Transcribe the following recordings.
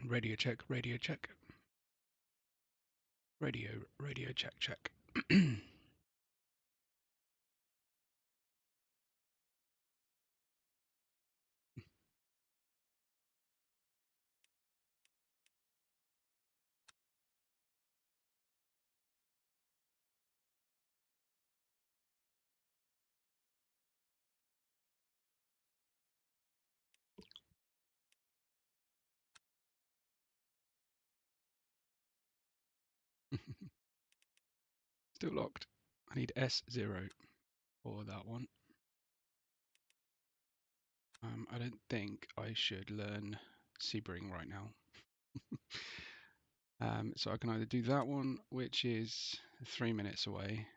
Radio check, radio check. Radio check, check. Still locked. I need S0 for that one. I don't think I should learn Sebring right now. So I can either do that one, which is 3 minutes away,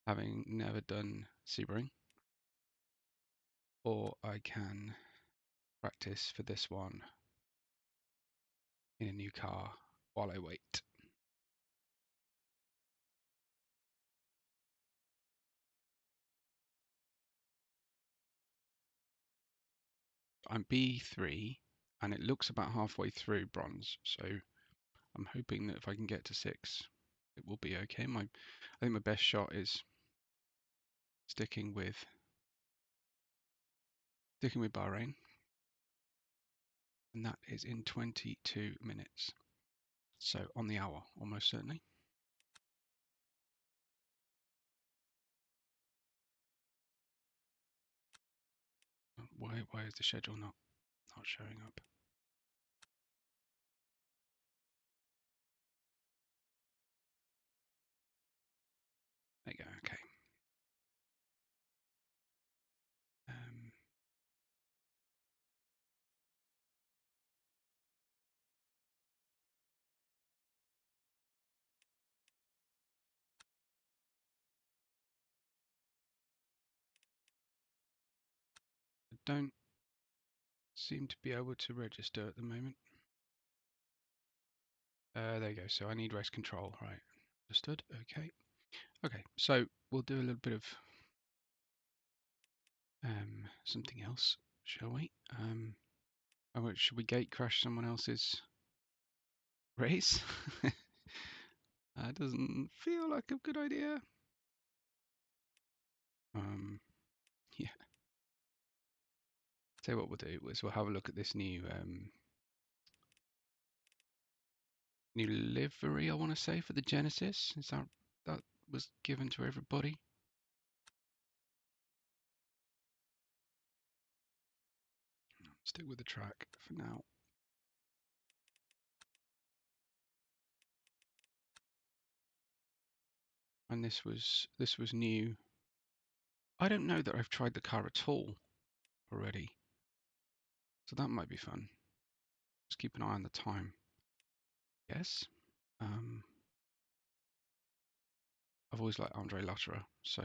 having never done Sebring, or I can practice for this one in a new car while I wait. I'm B3 and it looks about halfway through bronze, so I'm hoping that if I can get to 6 it will be okay. I think my best shot is sticking with Bahrain, and that is in 22 minutes, so on the hour almost certainly. Why is the schedule not showing up? There you go. Okay. I don't seem to be able to register at the moment. There you go. So I need race control, right? Understood. Okay. Okay. So we'll do a little bit of something else, shall we? Should we gate crash someone else's race? That doesn't feel like a good idea. Yeah. Tell you what we'll do is we'll have a look at this new new livery, I want to say, for the Genesis. Is that was given to everybody? Stick with the track for now. And this was new. I don't know that I've tried the car at all already, so that might be fun. Just keep an eye on the time. Yes. I've always liked Andre Lotterer, so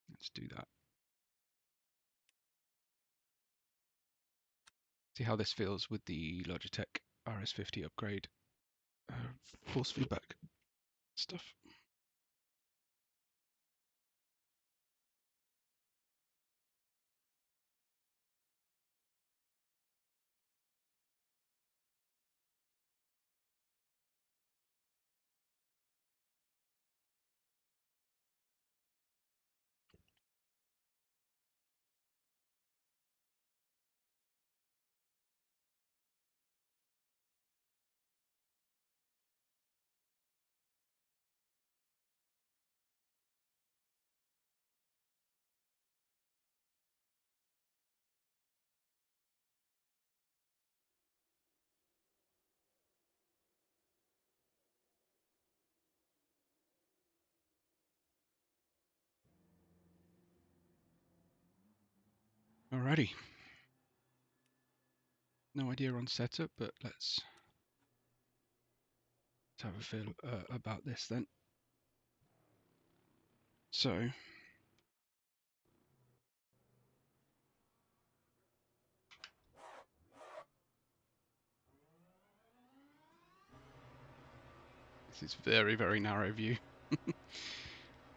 let's do that. See how this feels with the Logitech RS50 upgrade force feedback stuff. Alrighty. No idea on setup, but let's have a feel about this then. So, this is very, very narrow view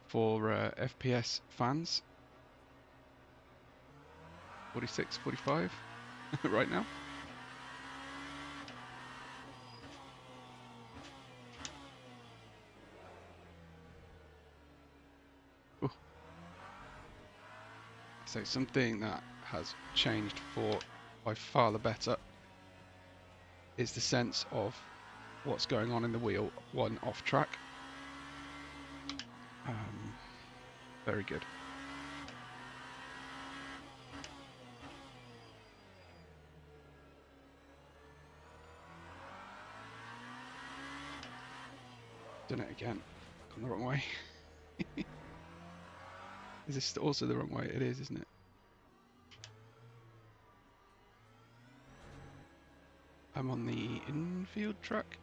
for FPS fans. 46, 45 right now. So something that has changed for by far the better is the sense of what's going on in the wheel, one off track. Very good. Done it again. Gone the wrong way. Is this also the wrong way? It is, isn't it? I'm on the infield track.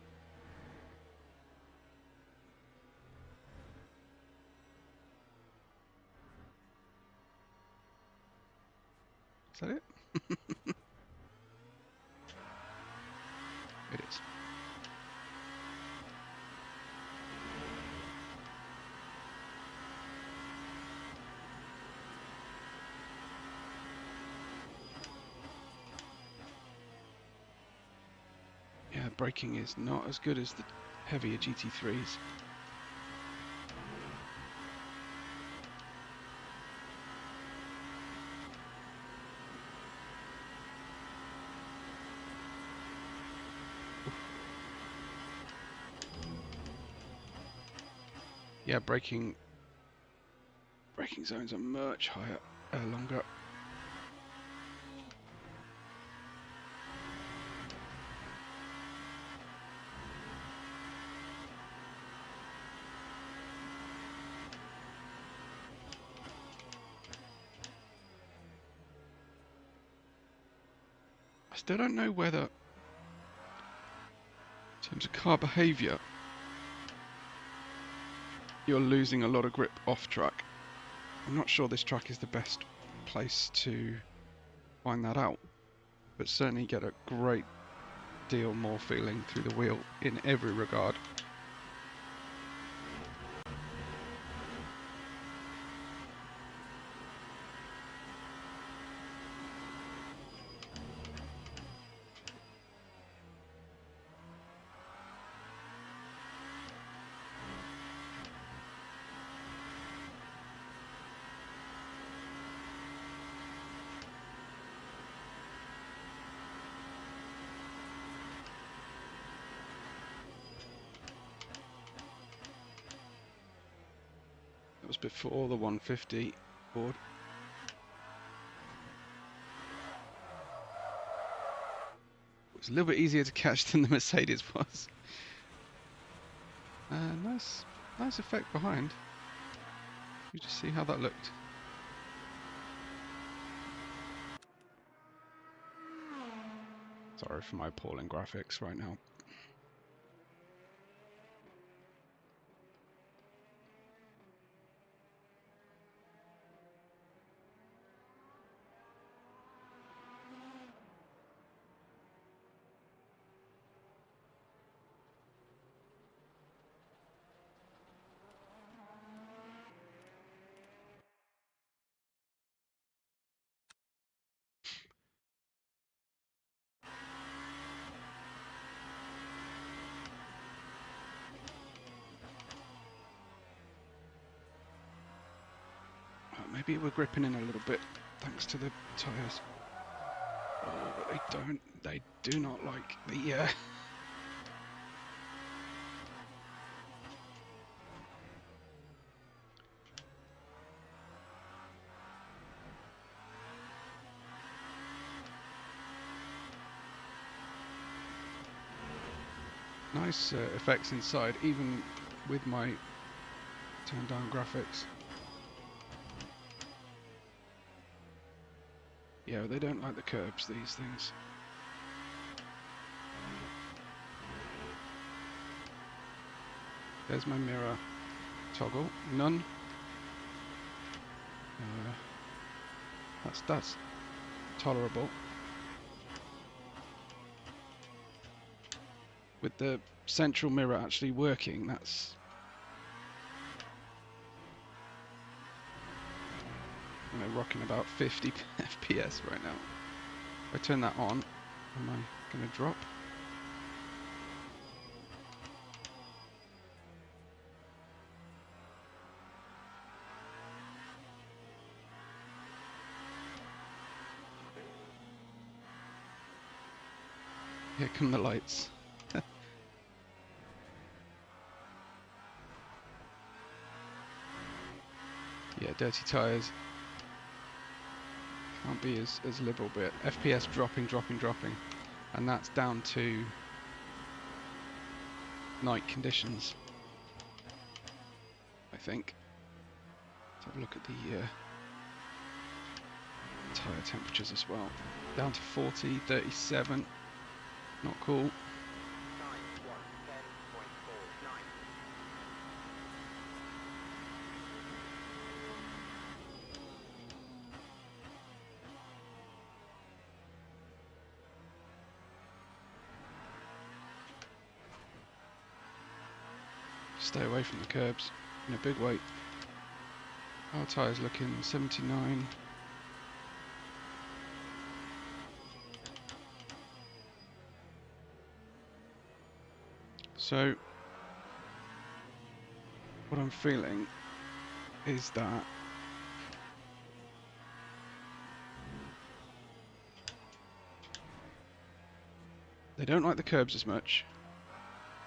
Is that it? It is. Yeah, braking is not as good as the heavier GT3s. Yeah, braking zones are much higher, longer. I still don't know whether, in terms of car behaviour, you're losing a lot of grip off track. I'm not sure this track is the best place to find that out, but certainly get a great deal more feeling through the wheel in every regard. That was before the 150 board. It was a little bit easier to catch than the Mercedes was. Nice effect behind. You just see how that looked. Sorry for my appalling graphics right now. Maybe we're gripping in a little bit thanks to the tyres. Oh, but they do not like the nice effects inside, even with my turned down graphics. Yeah, they don't like the curbs, these things. There's my mirror toggle. None. That's tolerable. With the central mirror actually working, that's... rocking about 50 FPS right now. If I turn that on, am I going to drop? Here come the lights. Yeah, dirty tyres. Can't be as liberal, but FPS dropping. And that's down to night conditions, I think. Let's have a look at the tyre temperatures as well. Down to 40, 37. Not cool. Stay away from the curbs in a big way. Our tyres looking 79. So what I'm feeling is that they don't like the curbs as much,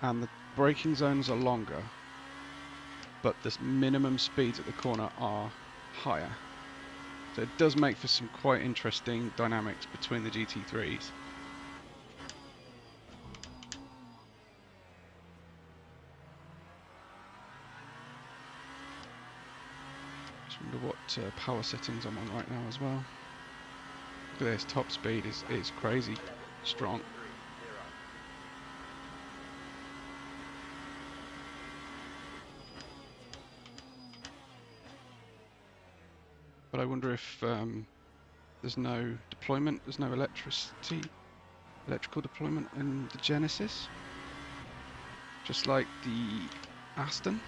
and the braking zones are longer, but the minimum speeds at the corner are higher. So it does make for some quite interesting dynamics between the GT3s. Just wonder what power settings I'm on right now as well. Look at this, top speed is crazy strong. But I wonder if there's no deployment, there's no electrical deployment in the Genesis, just like the Aston.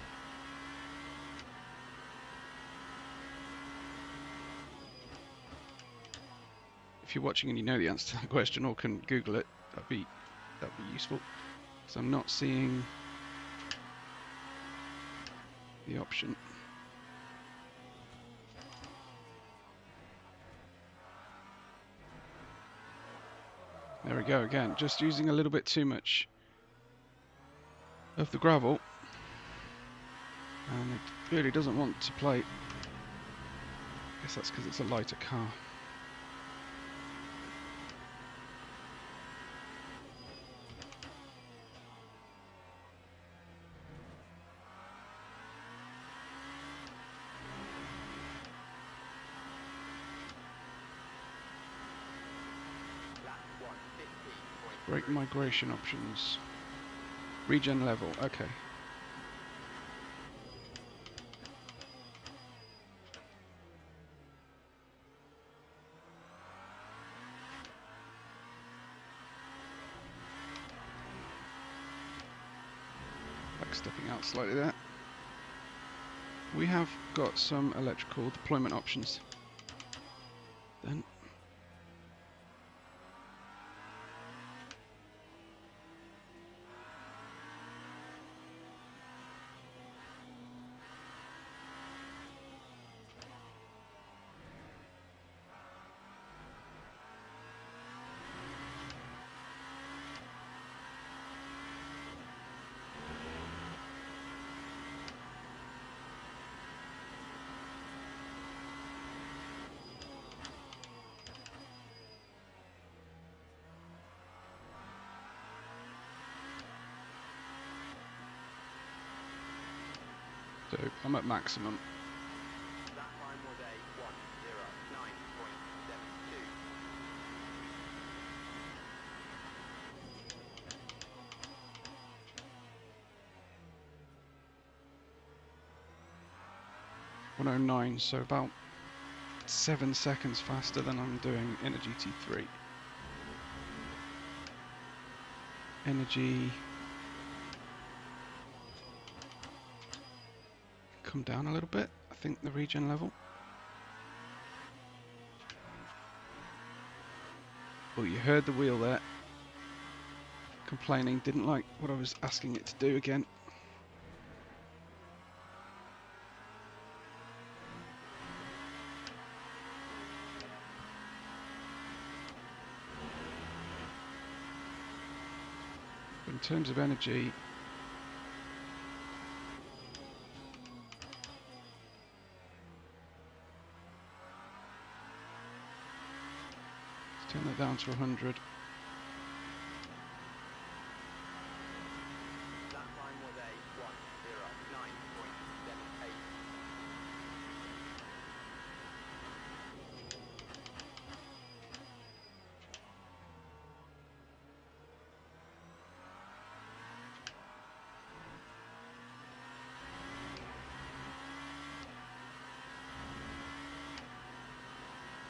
If you're watching and you know the answer to that question or can Google it, that'd be useful, because I'm not seeing the option. There we go again, just using a little bit too much of the gravel, and it really doesn't want to play. I guess that's because it's a lighter car. Brake migration options. Regen level, okay. Like stepping out slightly there. We have got some electrical deployment options. Then so I'm at maximum. That time was a 1:09.72. .109, so about 7 seconds faster than I'm doing in a GT3. Energy come down a little bit, I think, the regen level. Oh, you heard the wheel there complaining, didn't like what I was asking it to do again. But in terms of energy, let's turn that down to 100. That time was a 1:09.78.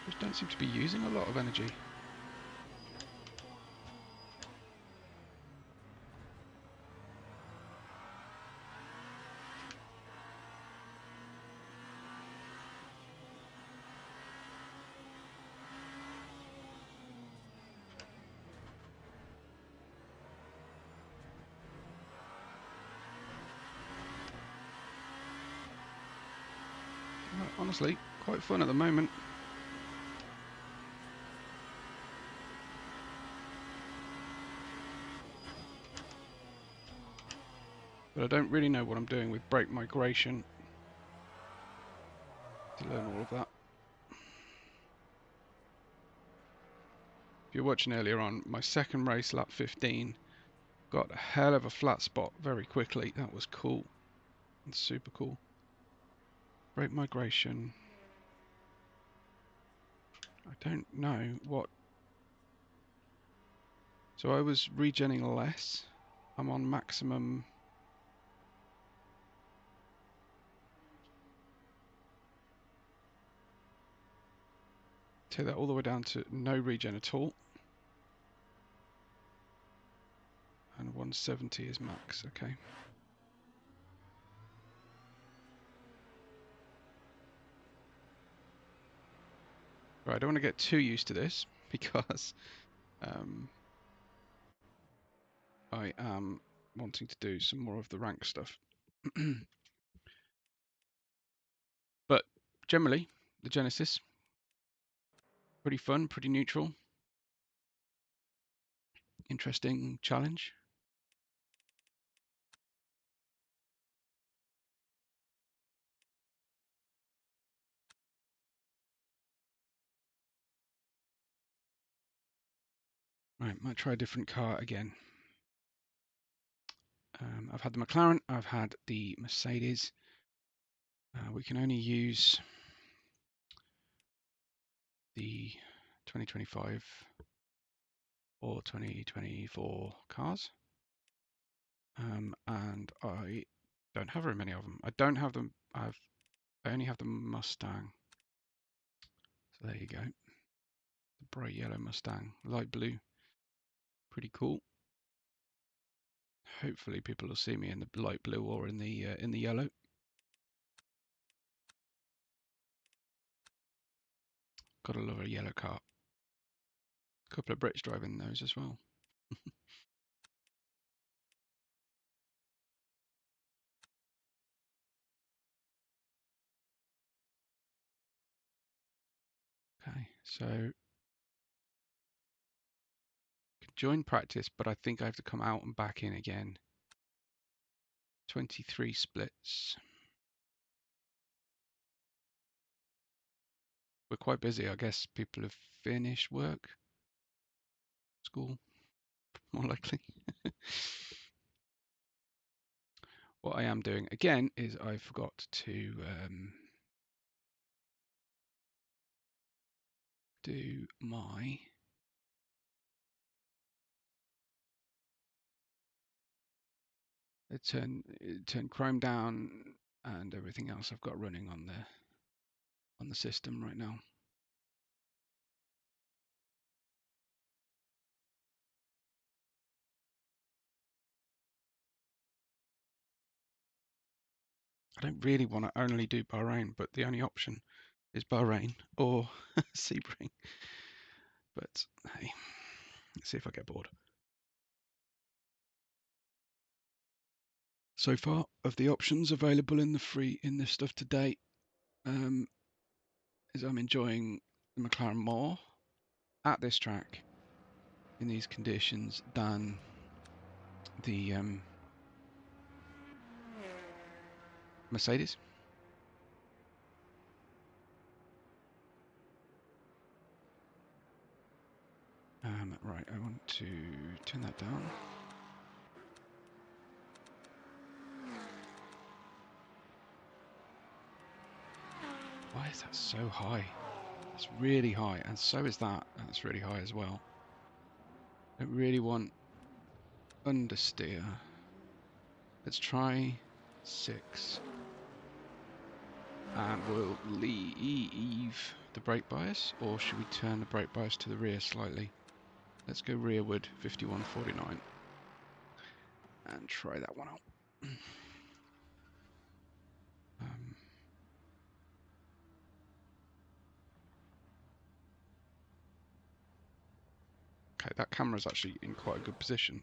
Just don't seem to be using a lot of energy. Honestly, quite fun at the moment. But I don't really know what I'm doing with brake migration to learn all of that. If you're watching earlier on, my second race, lap 15, got a hell of a flat spot very quickly. That was cool. It's super cool. Brake migration. I don't know what. So I was regenning less. I'm on maximum. Take that all the way down to no regen at all. And 170 is max, okay. Right, I don't want to get too used to this because I am wanting to do some more of the rank stuff. But generally, the Genesis, pretty fun, pretty neutral. Interesting challenge. Right, might try a different car again. I've had the McLaren, I've had the Mercedes. We can only use the 2025 or 2024 cars. And I don't have very many of them. I don't have them. I only have the Mustang. So there you go. The bright yellow Mustang, light blue. Pretty cool. Hopefully people will see me in the light blue or in the yellow. Gotta love a yellow car. A couple of Brits driving those as well. Okay, so join practice, but I think I have to come out and back in again. 23 splits. We're quite busy. I guess people have finished work, school, more likely. What I am doing again is I forgot to do my turn Chrome down and everything else I've got running on the system right now. I don't really want to only do Bahrain, but the only option is Bahrain or Sebring. But hey, let's see if I get bored. So far, of the options available in the stuff today, is I'm enjoying the McLaren more at this track in these conditions than the Mercedes. Right, I want to turn that down. Why is that so high? It's really high, and so is that. That's really high as well. Don't really want understeer. Let's try 6. And we'll leave the brake bias, or should we turn the brake bias to the rear slightly? Let's go rearward, 51.49, and try that one out. Okay, that camera's actually in quite a good position.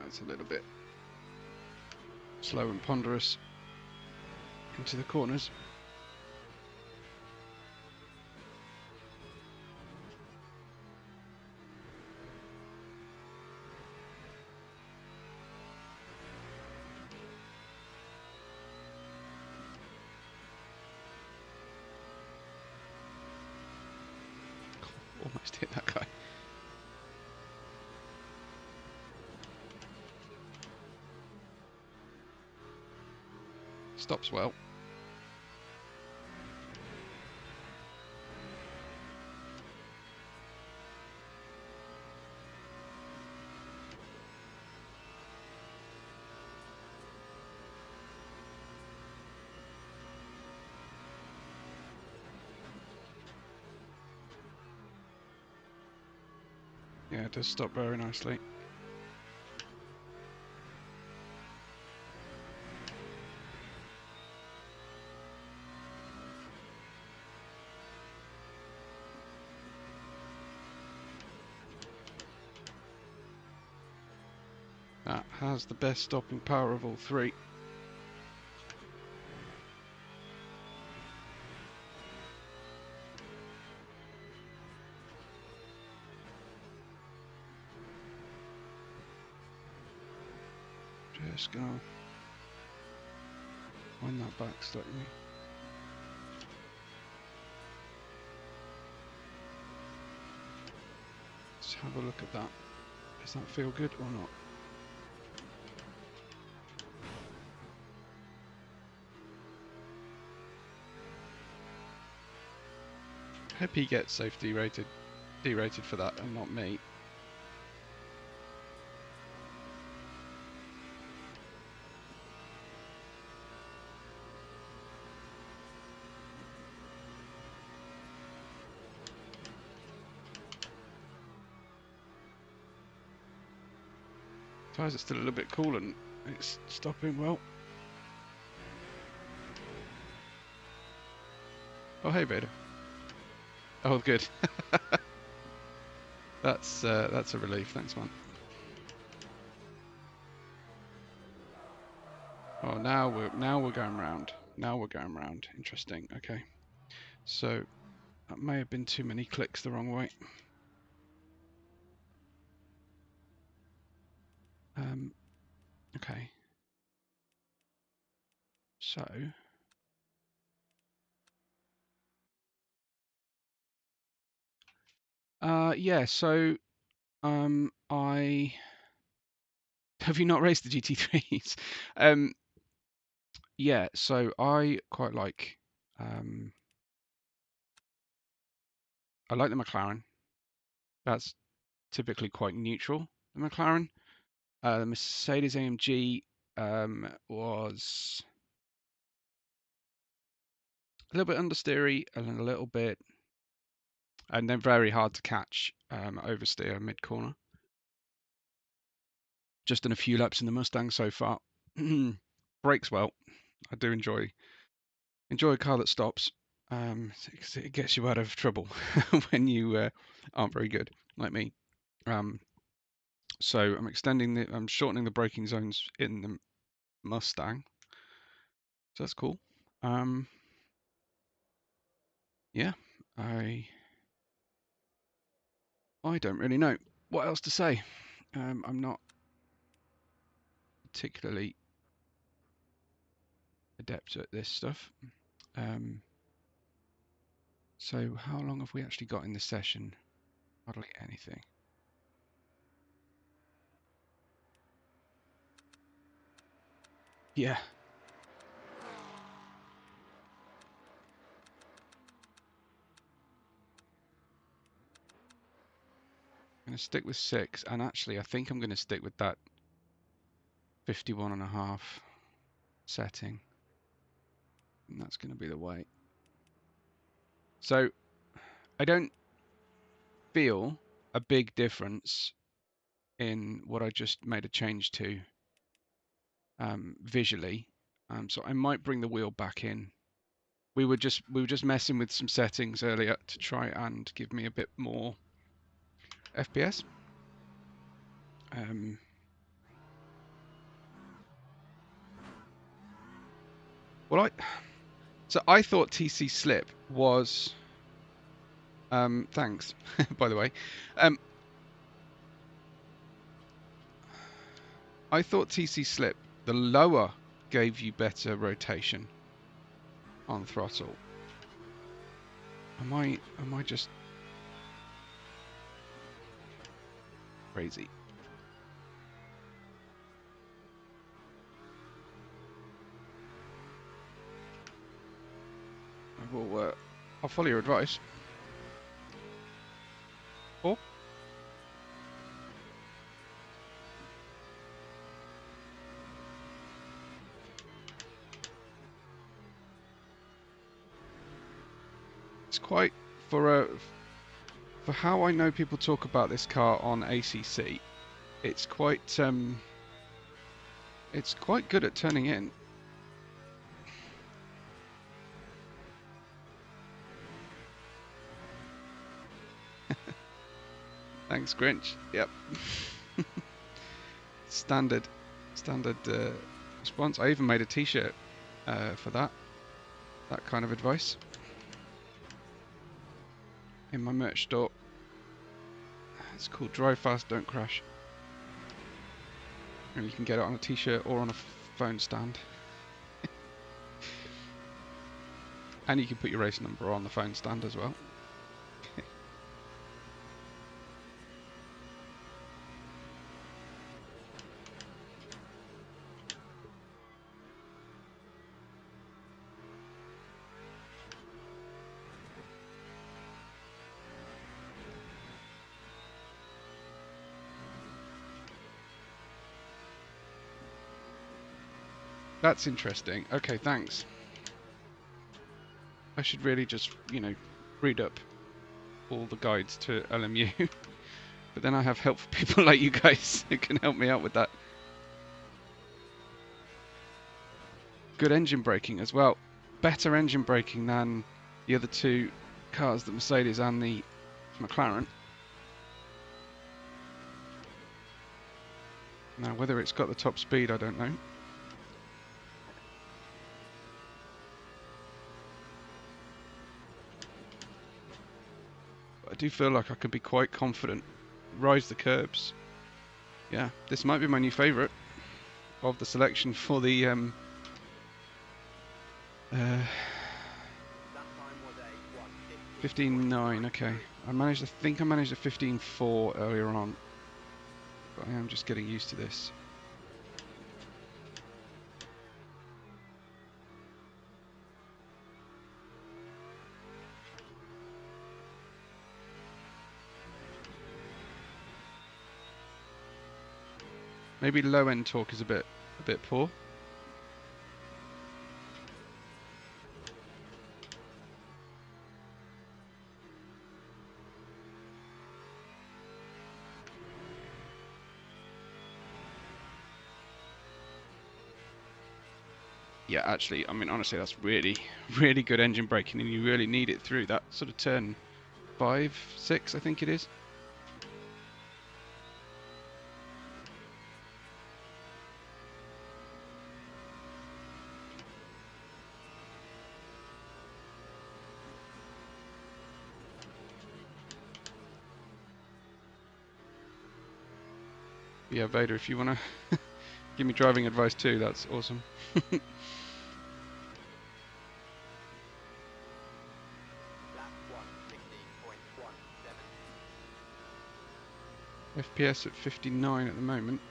It's a little bit slow and ponderous into the corners. Almost hit that guy. Stops well. Yeah, it does stop very nicely. That has the best stopping power of all 3. Just gonna wind that back slightly. Let's have a look at that. Does that feel good or not? Hope he gets safety derated for that and not me. Tyres are still a little bit cool and it's stopping well. Oh hey Vader. Oh good. That's a relief, thanks man. Oh now we're going round. Now we're going round. Interesting. Okay. So that may have been too many clicks the wrong way. Okay. So yeah, so I have you not raced the GT3s? Yeah, so I quite like I like the McLaren. That's typically quite neutral, the McLaren. The Mercedes AMG was a little bit understeery and a little bit, and then very hard to catch oversteer mid-corner. Just done a few laps in the Mustang so far. Brakes well. I do enjoy a car that stops. It gets you out of trouble when you aren't very good, like me. So I'm shortening the braking zones in the Mustang. So that's cool. Yeah, I don't really know what else to say. I'm not particularly adept at this stuff. So how long have we actually got in this session? Hardly anything. Yeah. I'm going to stick with 6, and actually I think I'm going to stick with that 51.5 setting. And that's going to be the way. So I don't feel a big difference in what I just made a change to visually. So I might bring the wheel back in. We were just messing with some settings earlier to try and give me a bit more FPS. Well, I thought TC slip was thanks by the way. I thought TC slip, the lower gave you better rotation on throttle. Am I just crazy? I'll follow your advice. Or it's quite for how I know people talk about this car on ACC. It's quite good at turning in. Thanks, Grinch. Yep. Standard response. I even made a T-shirt for that kind of advice in my merch store. It's called Drive Fast, Don't Crash, and you can get it on a T-shirt or on a phone stand. And you can put your race number on the phone stand as well. That's interesting. Okay, thanks. I should really just, read up all the guides to LMU. But then I have helpful people like you guys who can help me out with that. Good engine braking as well. Better engine braking than the other two cars, the Mercedes and the McLaren. Now, whether it's got the top speed, I don't know. But I do feel like I can be quite confident. Rise the curbs. Yeah, this might be my new favourite of the selection for the 15.9. Okay, I think I managed a 15.4 earlier on, but I am just getting used to this. Maybe low end torque is a bit poor. Yeah, actually, I mean, honestly, that's really, really good engine braking, and you really need it through that sort of turn 5, 6, I think it is. Yeah, Vader, if you want to give me driving advice too, that's awesome. Lap 1:16.17. FPS at 59 at the moment.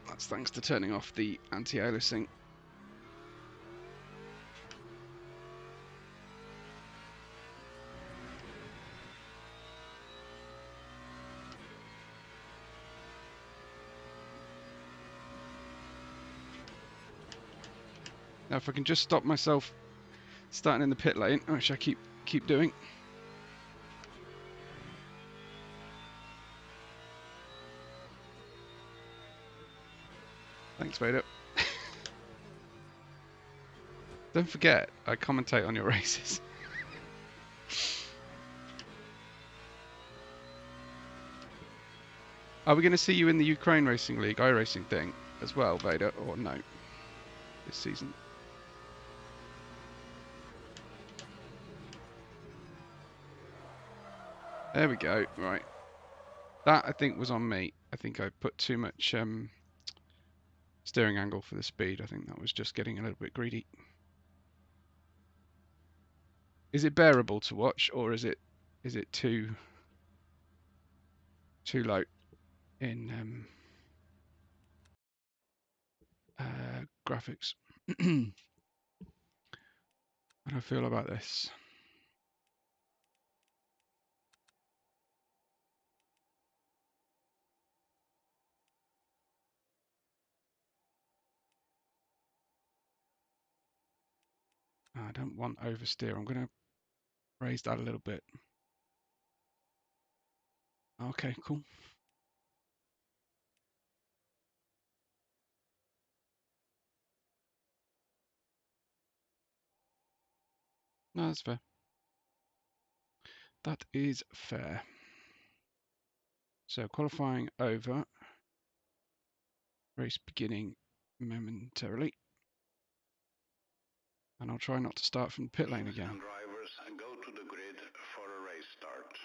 That's thanks to turning off the anti-aliasing. Now, if I can just stop myself starting in the pit lane, which I keep doing. Thanks, Vader. Don't forget, I commentate on your races. Are we going to see you in the Ukraine Racing League iRacing thing as well, Vader, or no? This season. There we go. Right. That, I think, was on me. I think I put too much steering angle for the speed. I think that was just getting a little bit greedy. Is it bearable to watch, or is it too low in graphics? How do I feel about this? I don't want oversteer. I'm going to raise that a little bit. Okay, cool. No, that's fair. That is fair. So qualifying over. Race beginning momentarily. And I'll try not to start from the pit lane again. Drivers go to the grid for a race start.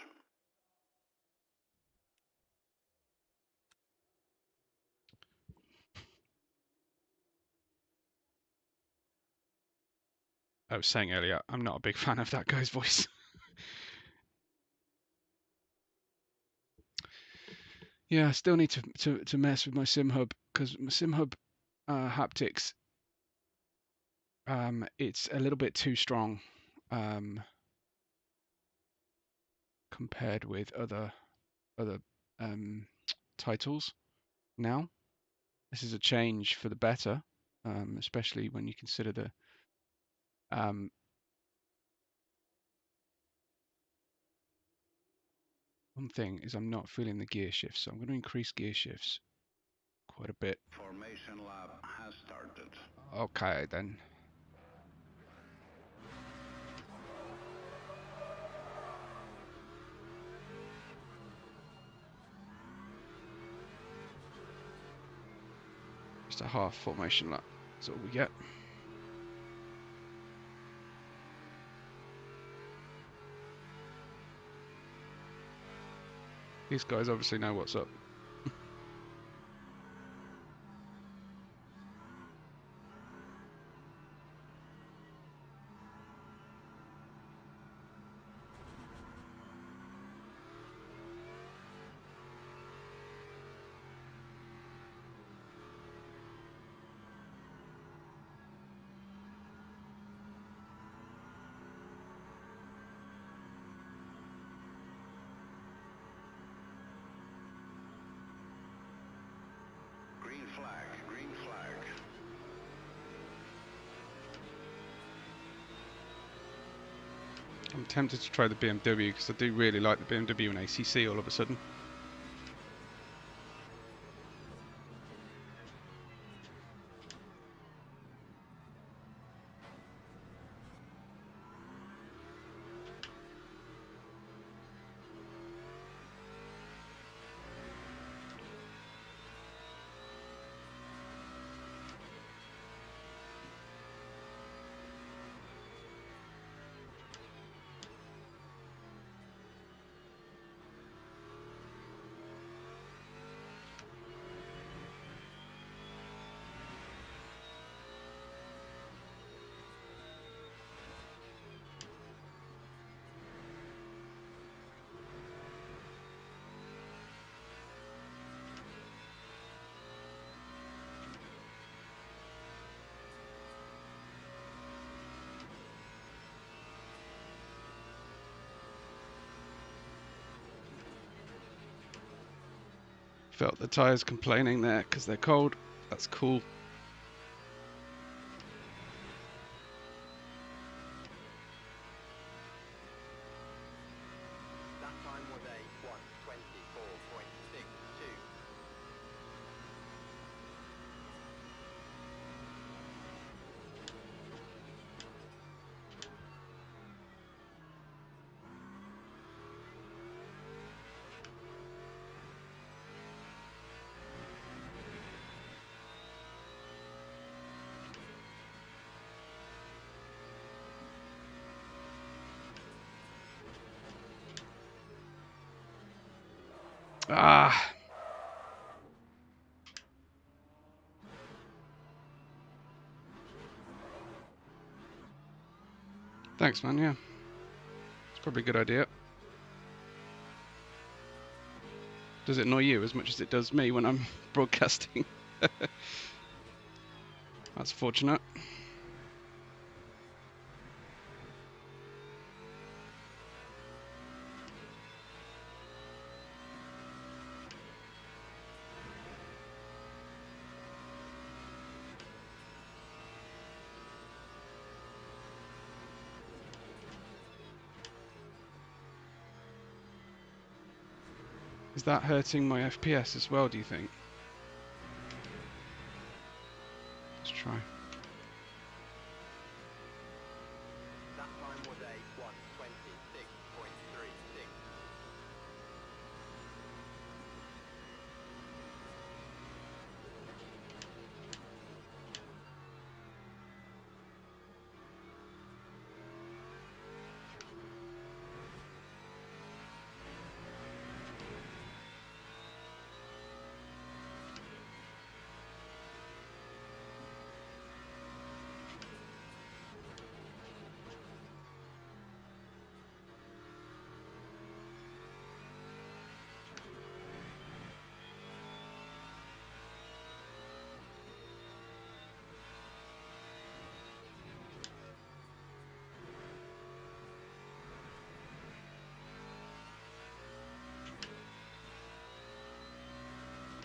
I was saying earlier, I'm not a big fan of that guy's voice. Yeah, I still need to mess with my SimHub, because my SimHub haptics, it's a little bit too strong compared with other titles now. This is a change for the better, especially when you consider the one thing is I'm not feeling the gear shifts, so I'm going to increase gear shifts quite a bit. Formation lap has started. Okay, then. Just a half formation lap. That's all we get. These guys obviously know what's up. I'm tempted to try the BMW because I do really like the BMW and ACC all of a sudden. Felt the tyres complaining there because they're cold. That's cool. That time was a 1:24.62. Ah. Thanks, man, yeah. It's probably a good idea. Does it annoy you as much as it does me when I'm broadcasting? That's fortunate. Is that hurting my FPS as well, do you think? Let's try. That time was a 1:26.36.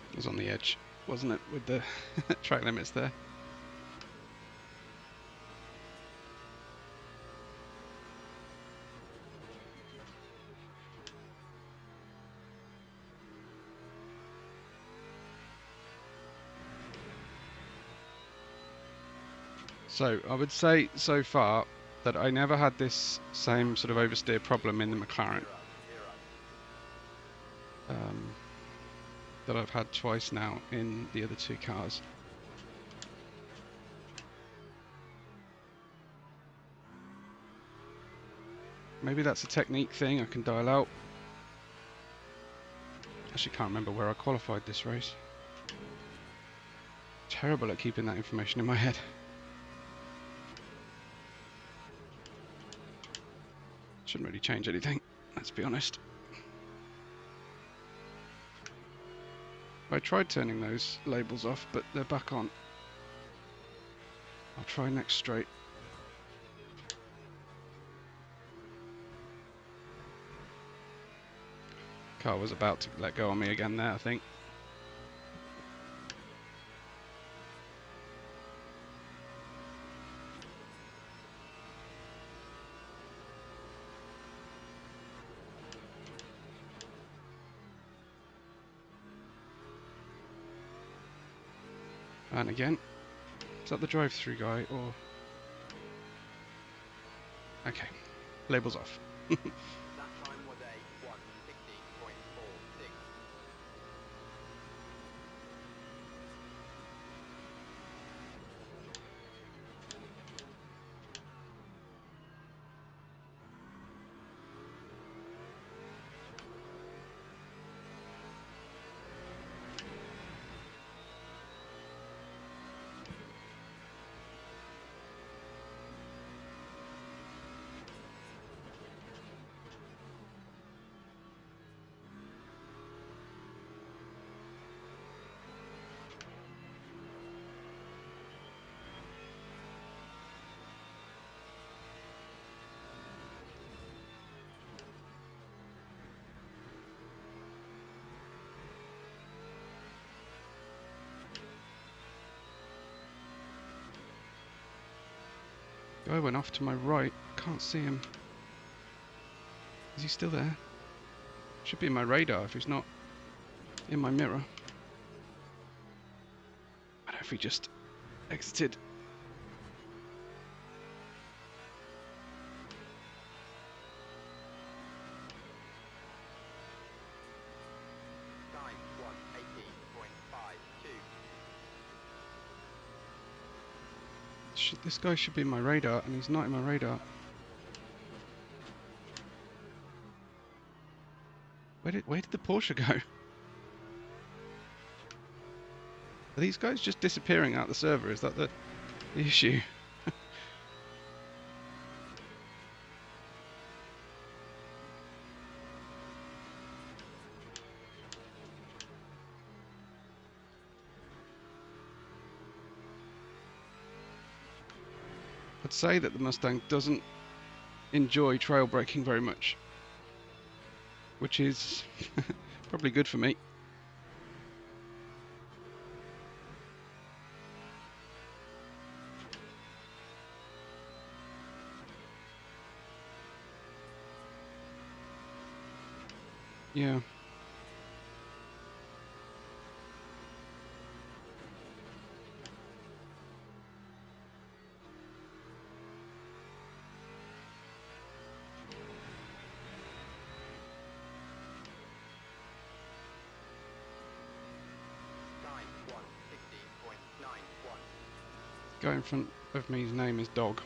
It was on the edge, wasn't it, with the track limits there? So I would say so far that I never had this same sort of oversteer problem in the McLaren that I've had twice now in the other two cars. Maybe that's a technique thing I can dial out. Actually can't remember where I qualified this race. Terrible at keeping that information in my head. Shouldn't really change anything, let's be honest. I tried turning those labels off, but they're back on. I'll try next straight. Car was about to let go on me again there, I think. And again, is that the drive-through guy or? Okay, labels off. That time was a 1:16.46. Guy went off to my right. Can't see him. Is he still there? Should be in my radar if he's not in my mirror. I don't know if he just exited. Time 1:18.52. This guy should be in my radar, and he's not in my radar. Where did the Porsche go? Are these guys just disappearing out the server? Is that the issue? I'd say that the Mustang doesn't enjoy trail braking very much, which is probably good for me. Yeah. Time 1:16.91. Guy in front of me's name is Dog.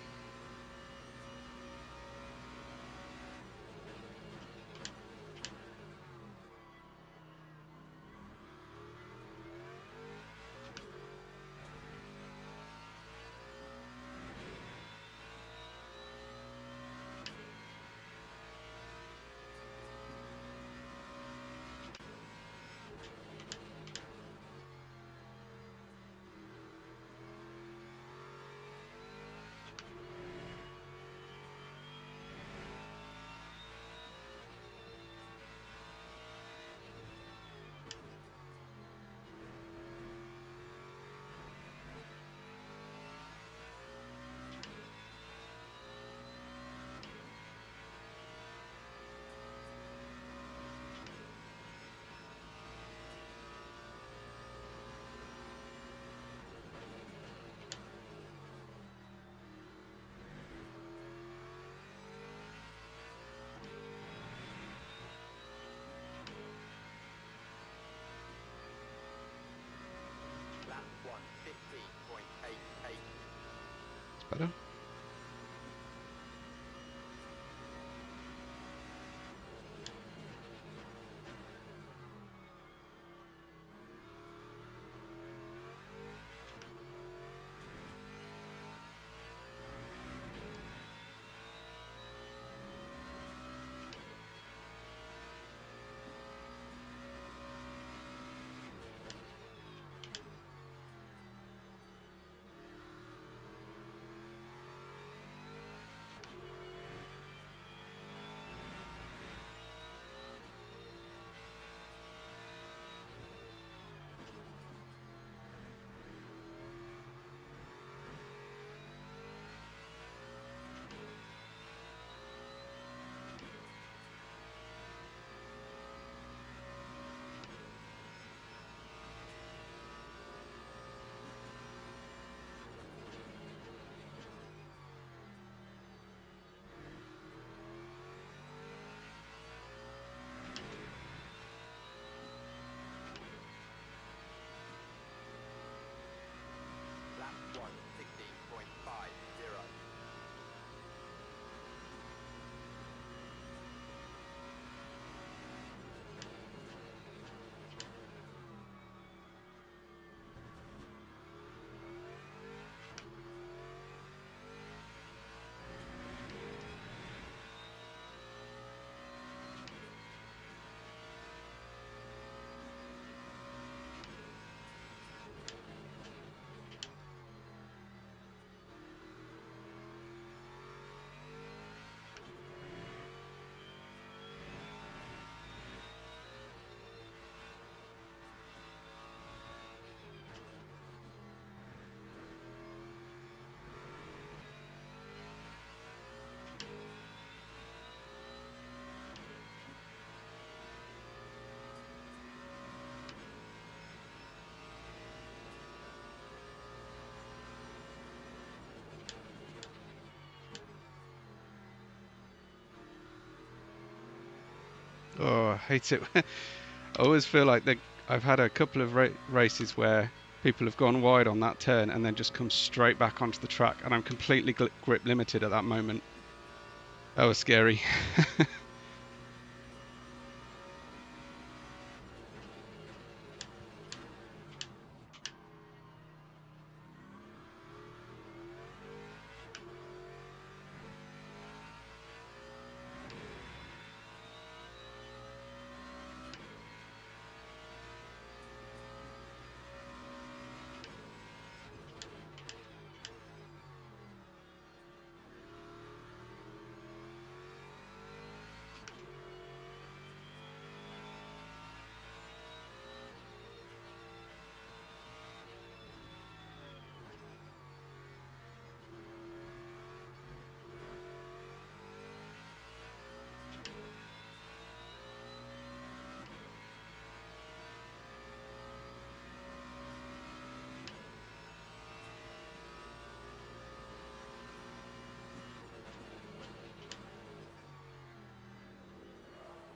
Oh, I hate it. I always feel like I've had a couple of races where people have gone wide on that turn and then just come straight back onto the track, and I'm completely grip limited at that moment. That was scary.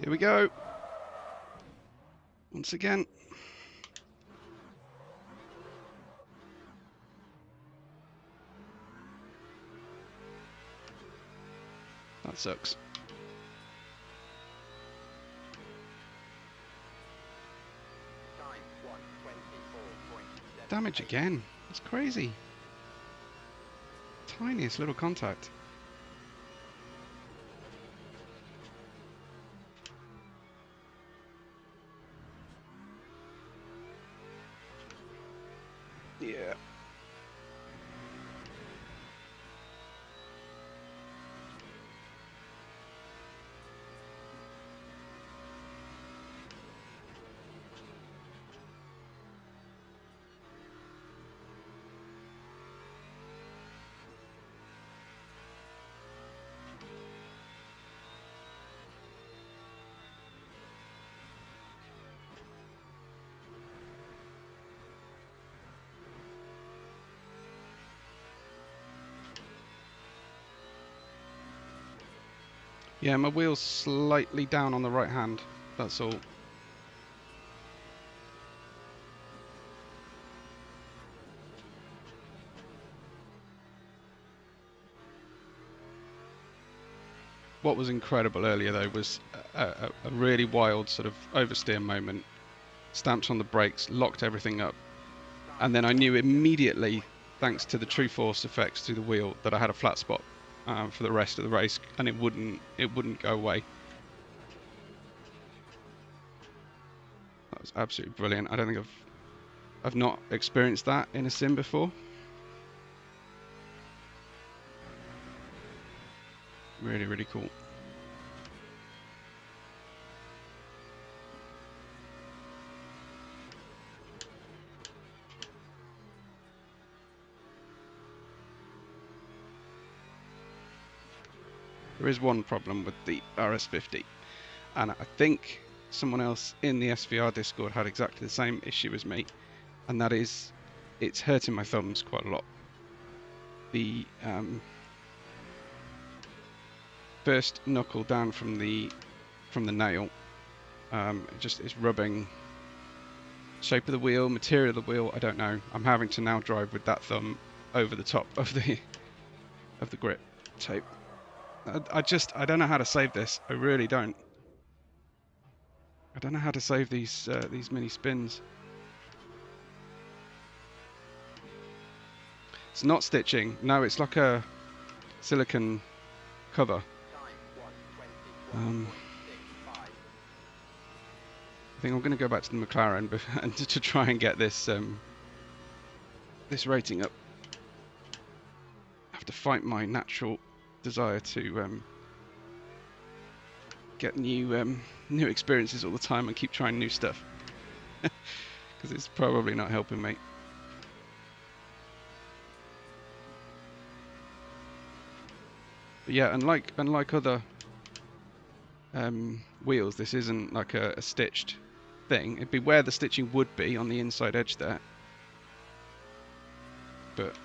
Here we go. Once again. That sucks. Time 1:24.7. Damage again. That's crazy. Tiniest little contact. Yeah. Yeah, my wheel's slightly down on the right hand. That's all. What was incredible earlier though was a really wild sort of oversteer moment. Stamps on the brakes, locked everything up, and then I knew immediately, thanks to the true force effects through the wheel, that I had a flat spot for the rest of the race, and it wouldn't go away. That was absolutely brilliant. I don't think I've not experienced that in a sim before. Really, really cool. There is one problem with the RS50, and I think someone else in the SVR Discord had exactly the same issue as me, and that is it's hurting my thumbs quite a lot. The first knuckle down from the nail just is rubbing. Shape of the wheel, material of the wheel, I don't know. I'm having to now drive with that thumb over the top of the grip tape. I don't know how to save this. I really don't. I don't know how to save these mini spins. It's not stitching. No, it's like a silicone cover. I think I'm going to go back to the McLaren and to try and get this this rating up. I have to fight my natural desire to get new experiences all the time and keep trying new stuff, because it's probably not helping me. But yeah, unlike other wheels, this isn't like a stitched thing. It'd be where the stitching would be on the inside edge there, but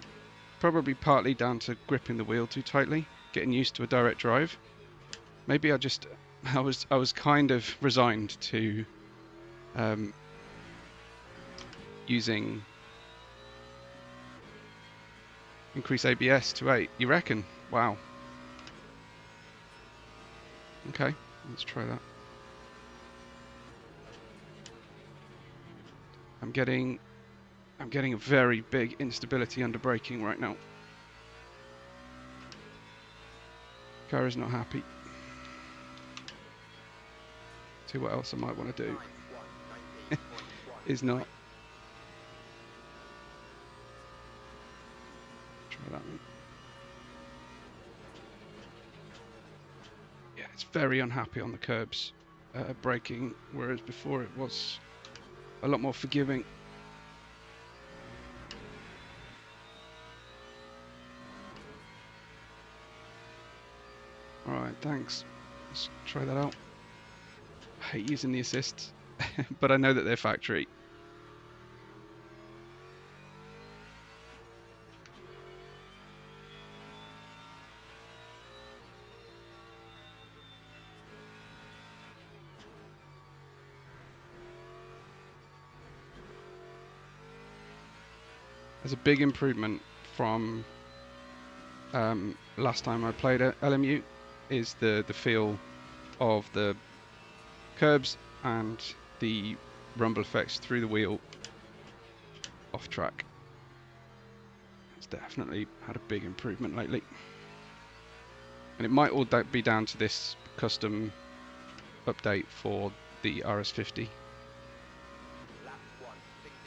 probably partly down to gripping the wheel too tightly, getting used to a direct drive. Maybe I just I was kind of resigned to using increase ABS to 8. You reckon? Wow. Okay, let's try that. I'm getting a very big instability under braking right now. Car is not happy. See what else I might want to do. Is not. Try that one. Yeah, it's very unhappy on the curbs braking, whereas before it was a lot more forgiving. Alright, thanks. Let's try that out. I hate using the assists, but I know that they're factory. There's a big improvement from last time I played at LMU, is the feel of the curbs and the rumble effects through the wheel off track. It's definitely had a big improvement lately, and it might all be down to this custom update for the RS50. Lap 1, 16.81.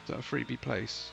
Is that a freebie place?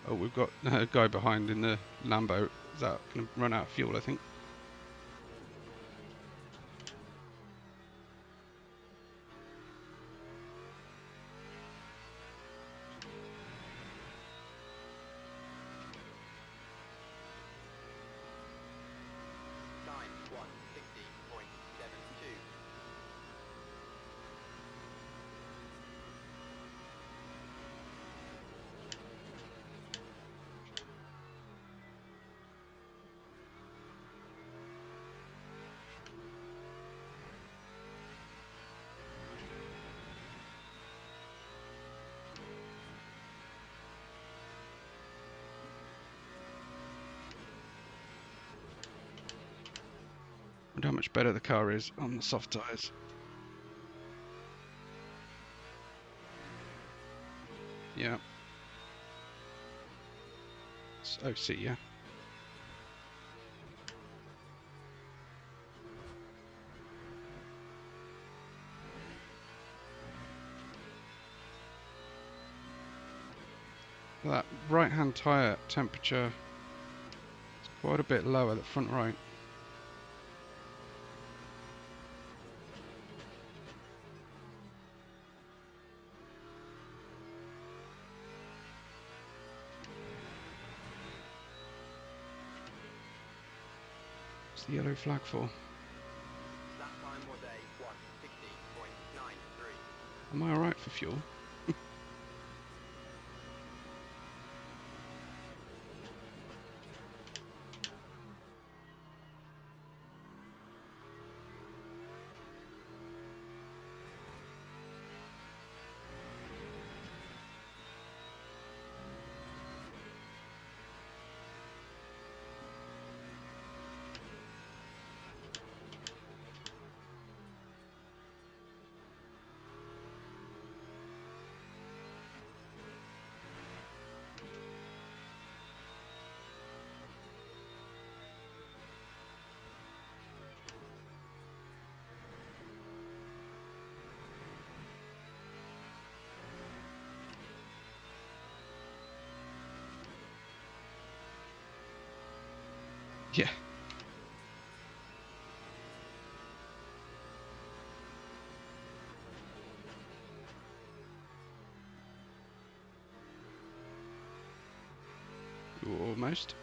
Oh, we've got a guy behind in the Lambo. Is that going to run out of fuel, I think? Time 1, 16.72. I wonder how much better the car is on the soft tyres. Yeah. It's OC, yeah. That right-hand tyre temperature is quite a bit lower, the front right. What's the yellow flag for? Lap time was a 1, 16.93. Am I alright for fuel? Yeah. Almost.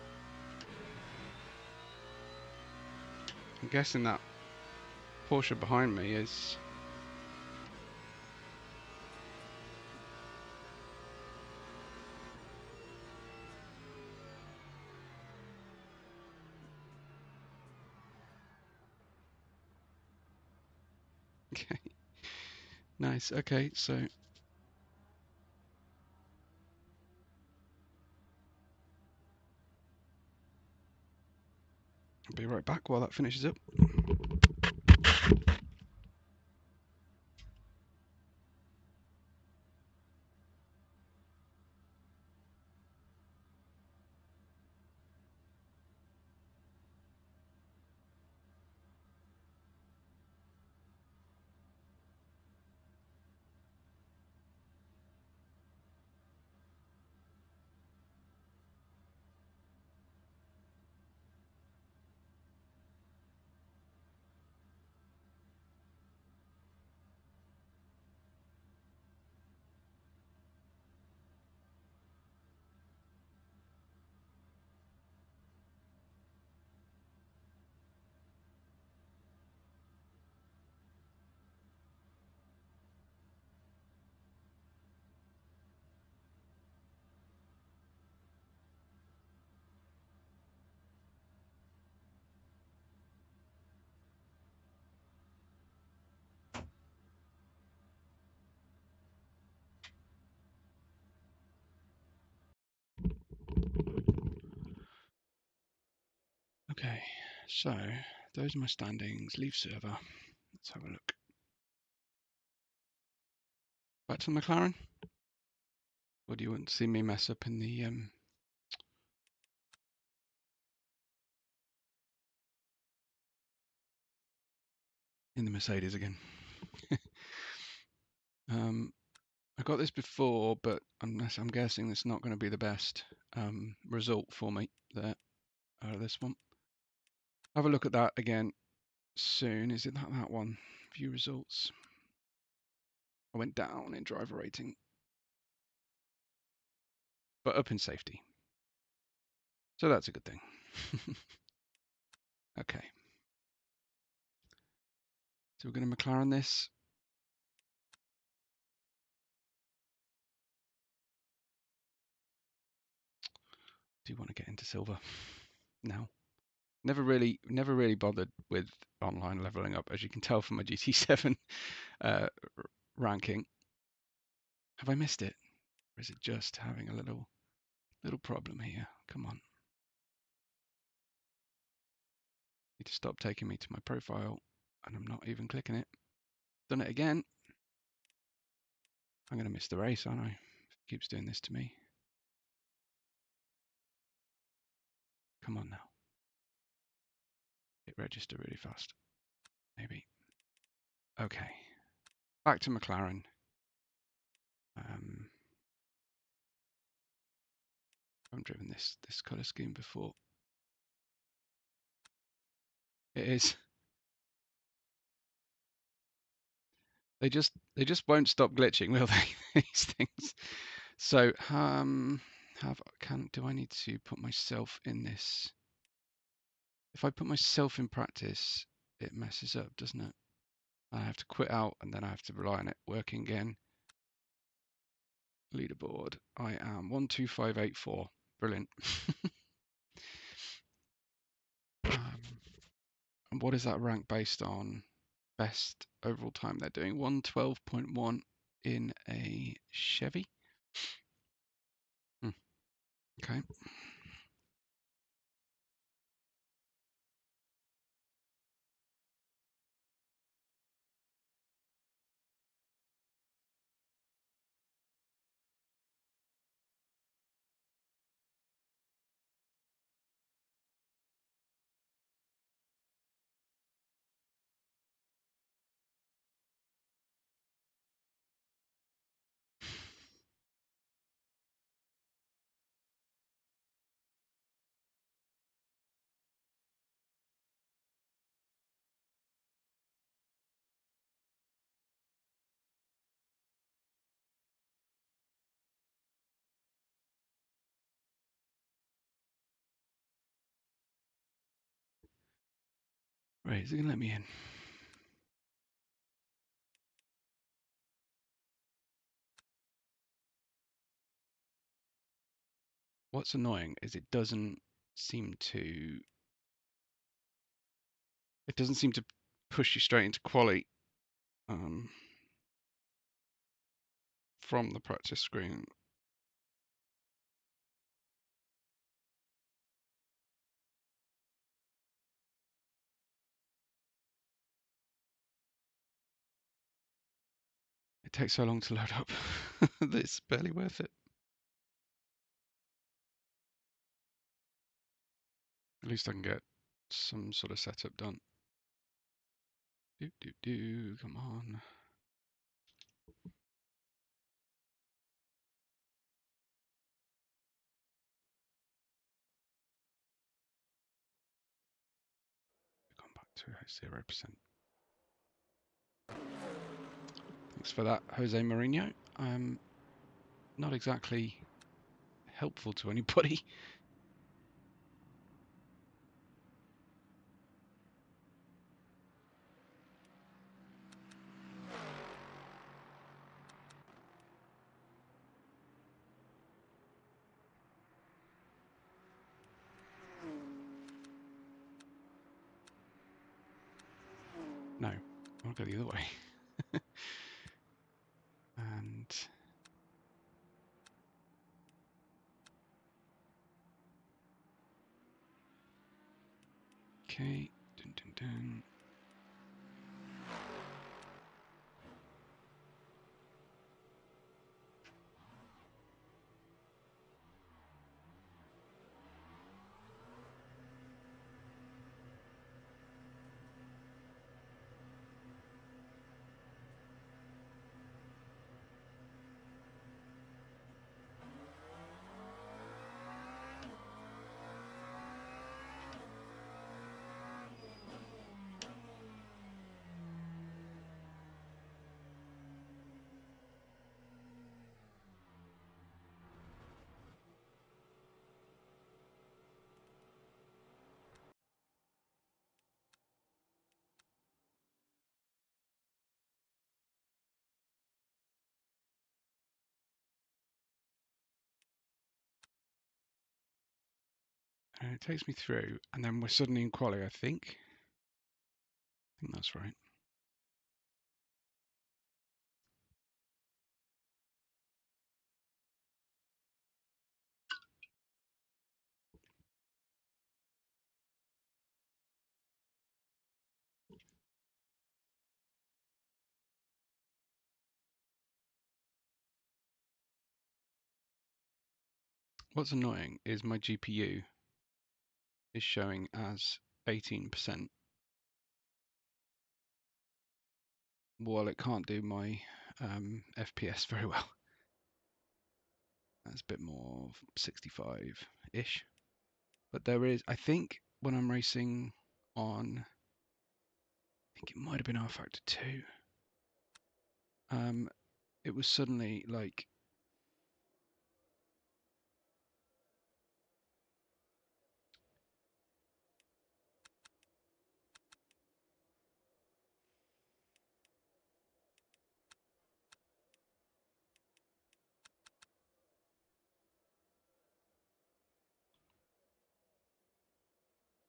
I'm guessing that Porsche behind me is... Okay. Nice. Okay, so... I'll be right back while that finishes up. Okay, so those are my standings. Leave server. Let's have a look. Back to McLaren? Or do you want to see me mess up in the Mercedes again? I got this before, but I'm guessing it's not going to be the best result for me there out of this one. Have a look at that again soon. Is it that one? View results. I went down in driver rating, but up in safety. So that's a good thing. Okay. So we're going to McLaren this. Do you want to get into silver? No. Never really bothered with online leveling up, as you can tell from my GT7 ranking. Have I missed it? Or is it just having a little problem here? Come on. Need to stop taking me to my profile, and I'm not even clicking it. Done it again. I'm going to miss the race, aren't I? If it keeps doing this to me. Come on now. Hit register really fast. Maybe. Okay. Back to McLaren. I haven't driven this colour scheme before. It is. They just won't stop glitching, will they? These things. So do I need to put myself in this? If I put myself in practice, it messes up, doesn't it? I have to quit out and then I have to rely on it working again. Leaderboard. I am 12584. Brilliant. And what is that rank based on? Best overall time they're doing 112.1 in a Chevy. Okay. Right, is it gonna let me in? What's annoying is it doesn't seem to push you straight into quali from the practice screen. It takes so long to load up that it's barely worth it. At least I can get some sort of setup done. Come on. Gone back to 0%. Thanks for that, Jose Mourinho. Not exactly helpful to anybody. No, I'll go the other way. And okay, dun, dun, dun. And it takes me through, and then we're suddenly in quali, I think. I think that's right. What's annoying is my GPU is showing as 18%, while it can't do my FPS very well. That's a bit more 65-ish. But there is, I think, when I'm racing on, I think it might have been R factor 2. It was suddenly like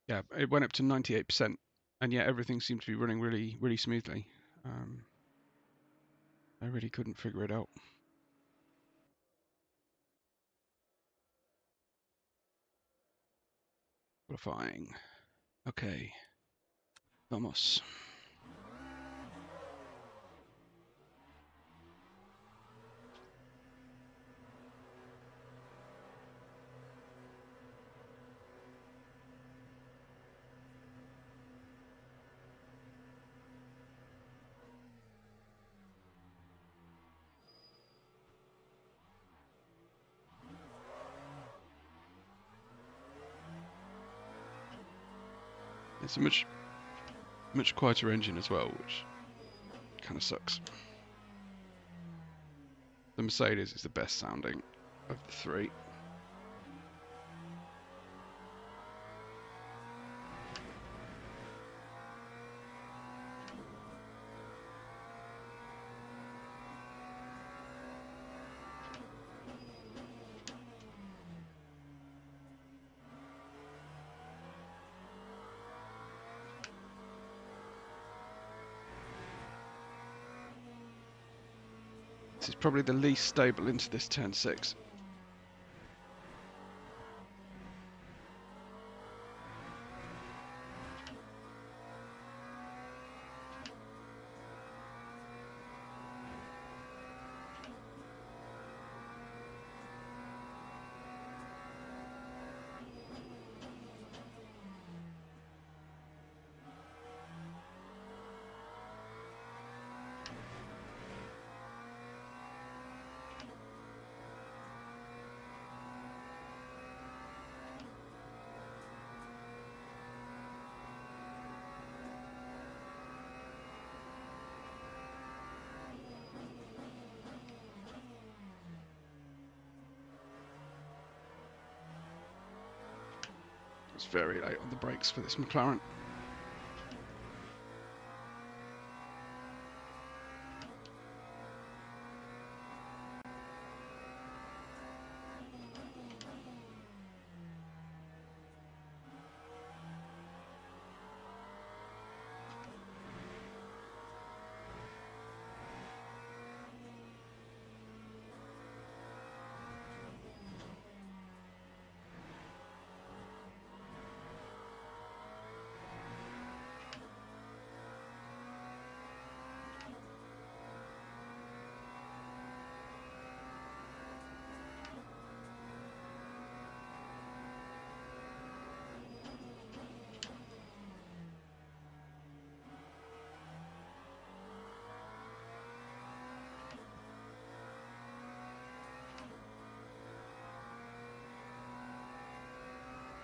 yeah, it went up to 98%, and yet everything seemed to be running really, really smoothly. I really couldn't figure it out. Qualifying. Okay. Vamos. It's a much quieter engine as well, which kind of sucks. The Mercedes is the best sounding of the three. This is probably the least stable into this turn 6. It's very late on the brakes for this McLaren.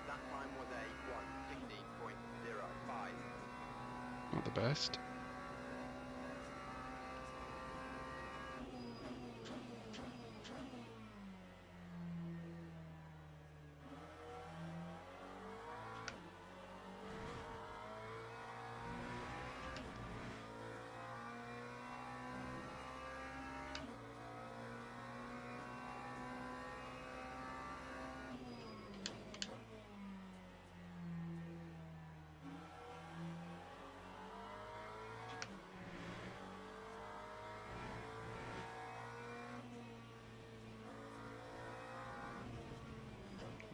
That time was a 1:16.05. Not the best.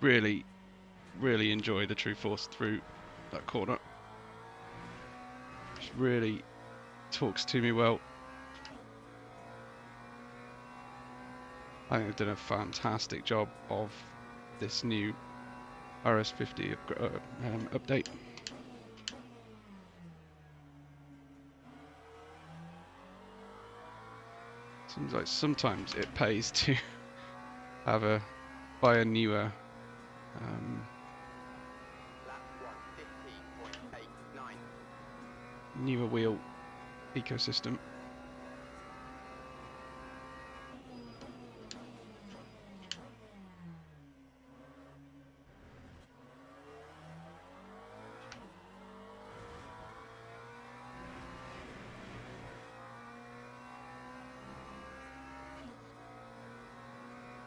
Really, really enjoy the true force through that corner. Just really talks to me well. I think they've done a fantastic job of this new RS50 update. Seems like sometimes it pays to have buy a newer Lap 1:15.89. newer wheel ecosystem.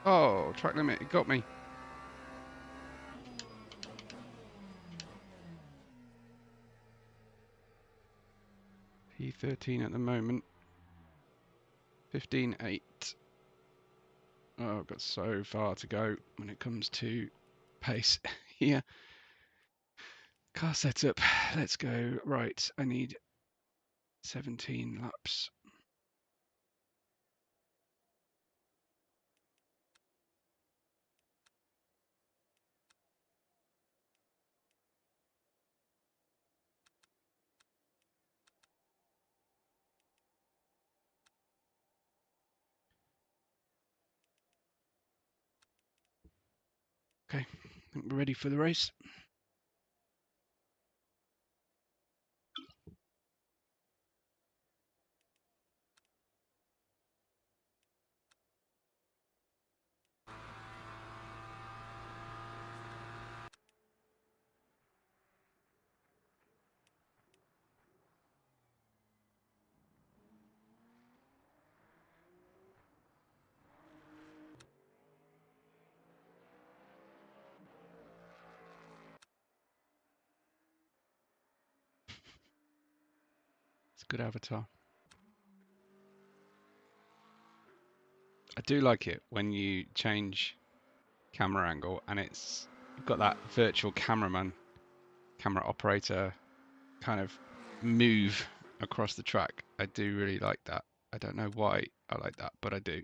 Oh, track limit, it got me. P13 at the moment. 15.8. Oh, I've got so far to go when it comes to pace here. Car setup. Let's go. Right, I need 17 laps. Okay, I think we're ready for the race. It's a good avatar. do like it when you change camera angle and you've got that virtual camera operator kind of move across the track. I do really like that. I don't know why I like that, but I do.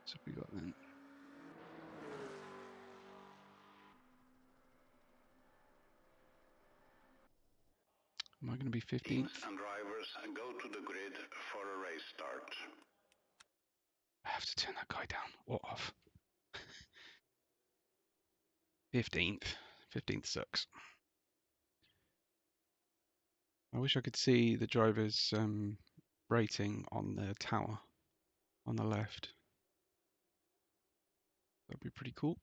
So we got then. Am I going to be 15th? Teams and drivers go to the grid for a race start. I have to turn that guy down or off. 15th. 15th sucks. I wish I could see the driver's rating on the tower on the left. That'd be pretty cool.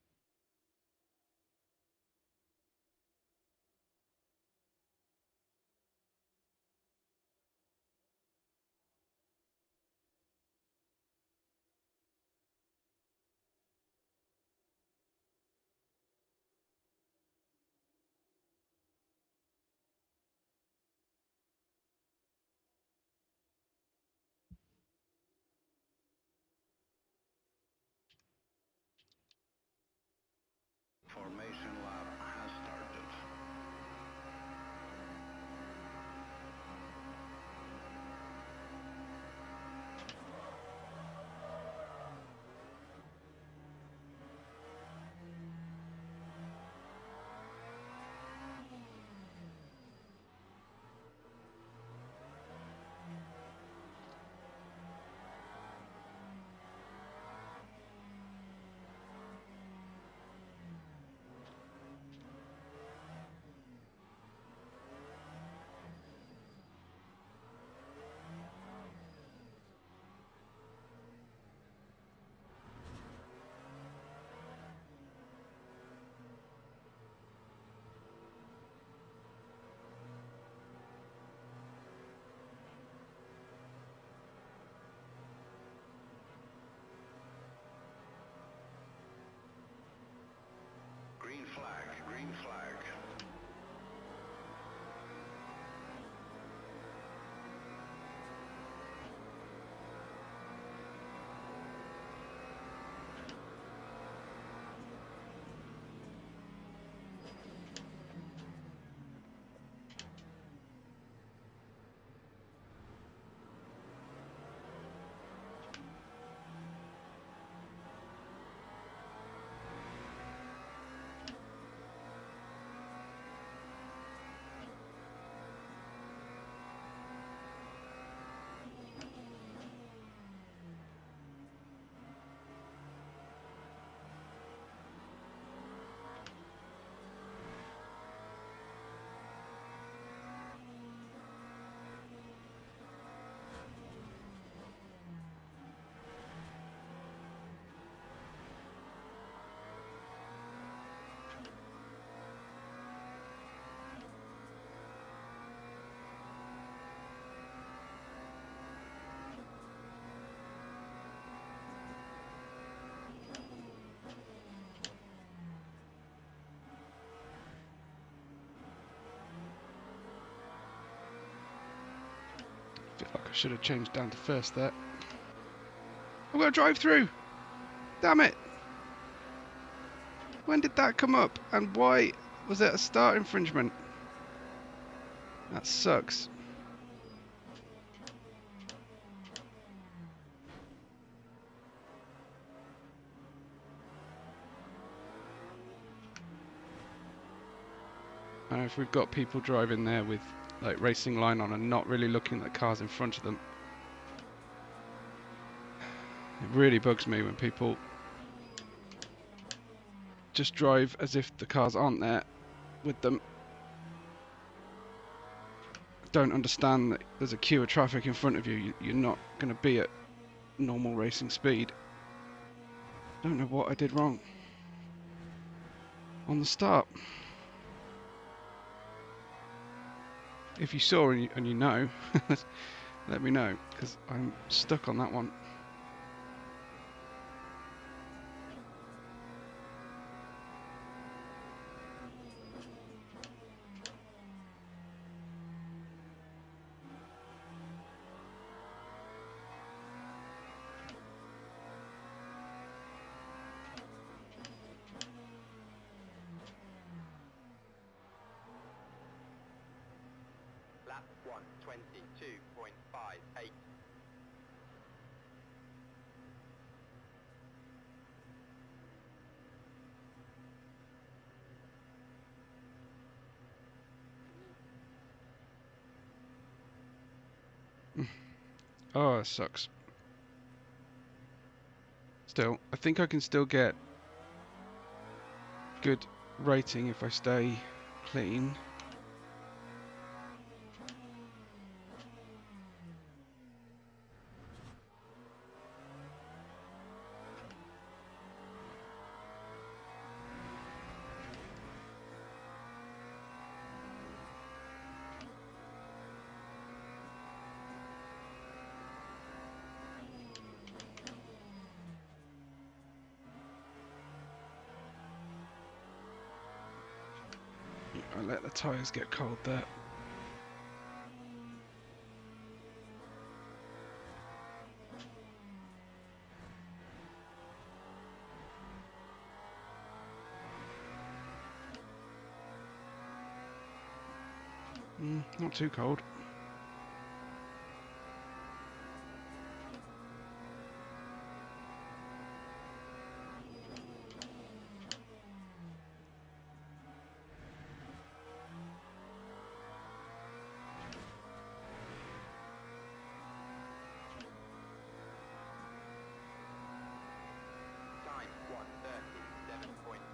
Formation lap has started. Green flag, green flag. Feel like I should have changed down to first there. I'm going to drive through. Damn it. When did that come up? And why was it a start infringement? That sucks. And if we've got people driving there with like racing line on and not really looking at the cars in front of them, it really bugs me when people just drive as if the cars aren't there with them. Don't understand that there's a queue of traffic in front of you. You're not going to be at normal racing speed. Don't know what I did wrong on the start. If you saw and you know, let me know, because I'm stuck on that one. Lap 1:22.58. Oh, it sucks. Still, I think I can still get good rating if I stay clean. I let the tyres get cold there. Not too cold. Time 1:37.17.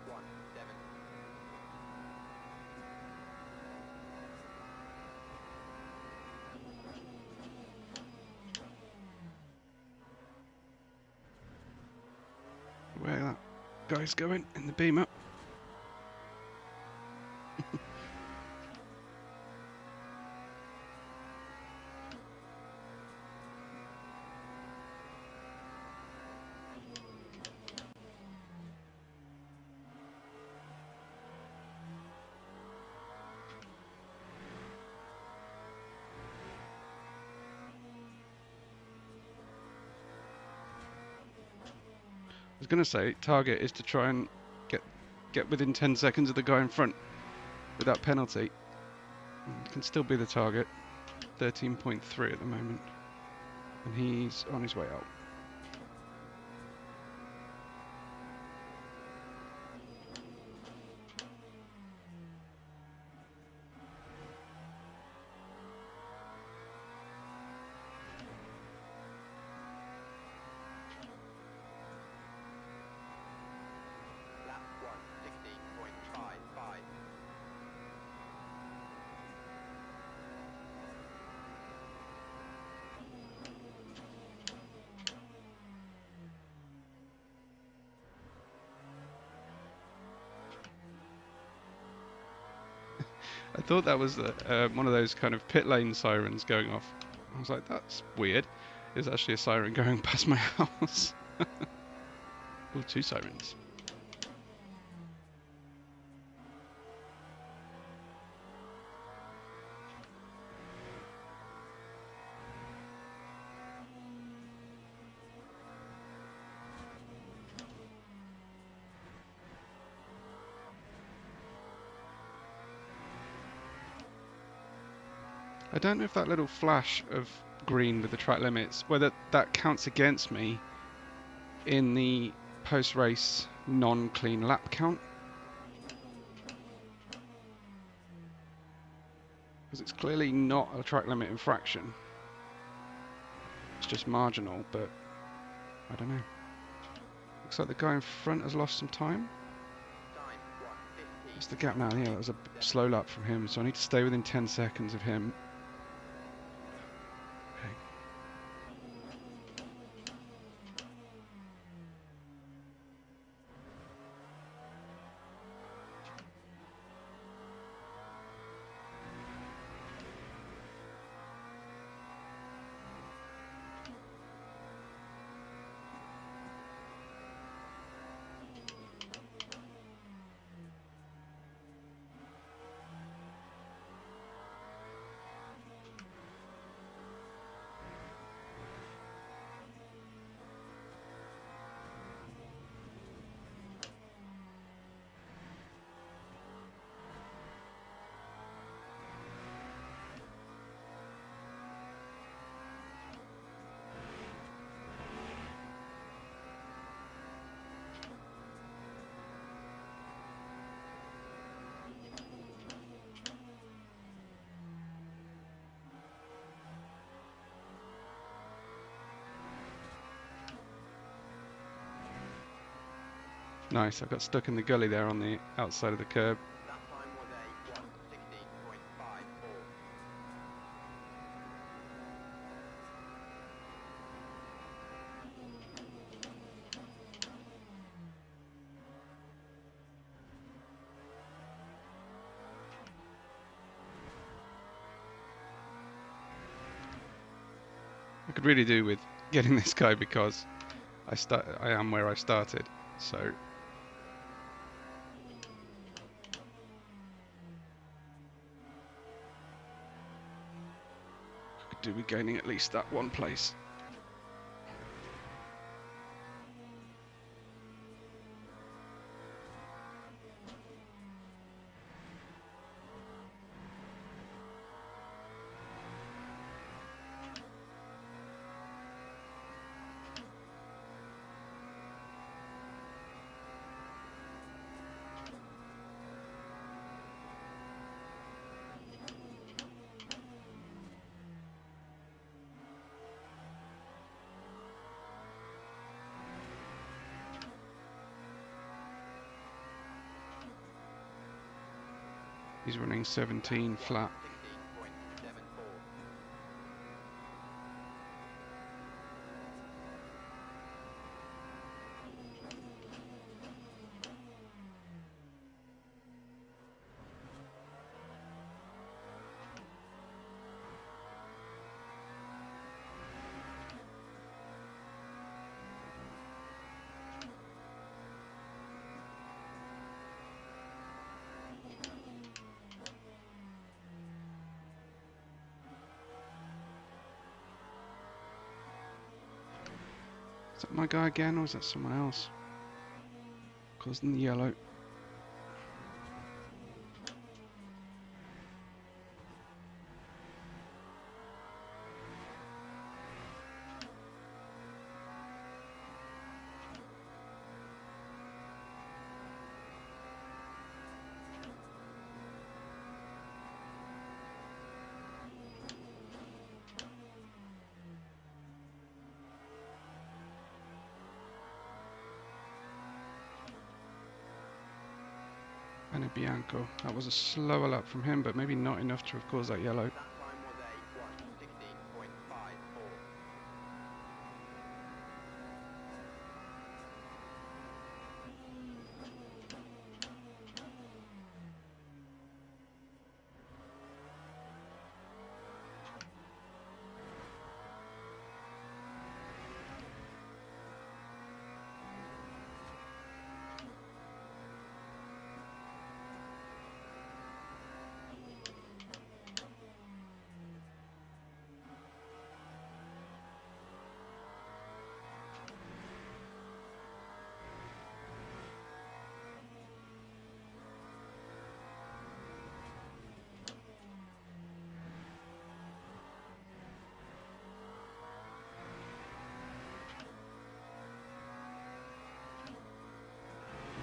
Where that guy's going in the beamer. I was going to say, target is to try and get within 10 seconds of the guy in front without penalty. It can still be the target. 13.3 at the moment. And he's on his way out. Lap 1:16.55. I thought that was one of those kind of pit lane sirens going off. I was like, that's weird. It was actually a siren going past my house. Oh, two sirens. I don't know if that little flash of green with the track limits, whether that counts against me in the post-race non-clean lap count. Because it's clearly not a track limit infraction. It's just marginal, but I don't know. Looks like the guy in front has lost some time. Time What's the gap now? Yeah, that was a slow lap from him, so I need to stay within 10 seconds of him. Okay. Nice, I got stuck in the gully there on the outside of the curb. That time was a 1:16.54. I could really do with getting this guy because I am where I started, so I could do with gaining at least that one place. He's running 17 flat. 16.74. Is that my guy again, or is that someone else? Causing the yellow. And a Bianco. That was a slower lap from him, but maybe not enough to have caused that yellow. That time was a 1:16.54.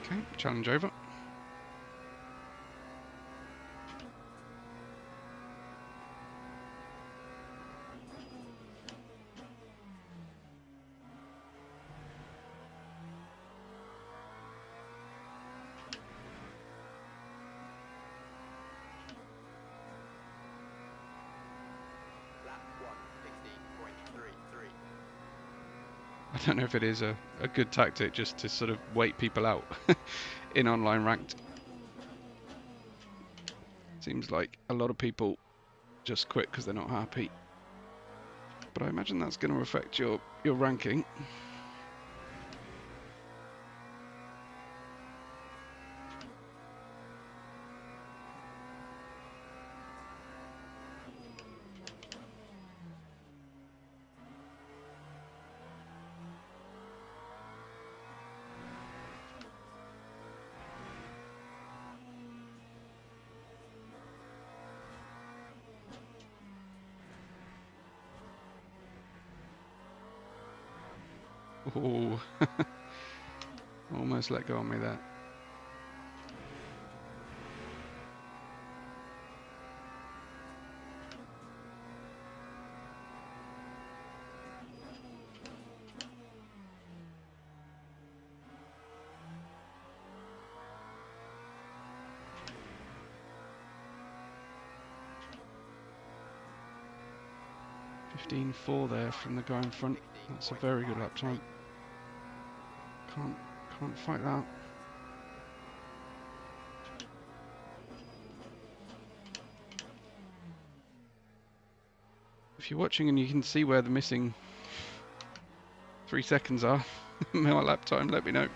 Okay, challenge over. Lap 1:16.33. I don't know if it is a good tactic just to sort of wait people out in online ranked. Seems like a lot of people just quit because they're not happy. But I imagine that's going to affect your ranking. Oh, almost let go on me there. 15.4 there from the guy in front. That's a very good lap time. Can't fight that. If you're watching and you can see where the missing 3 seconds are in my lap time, let me know.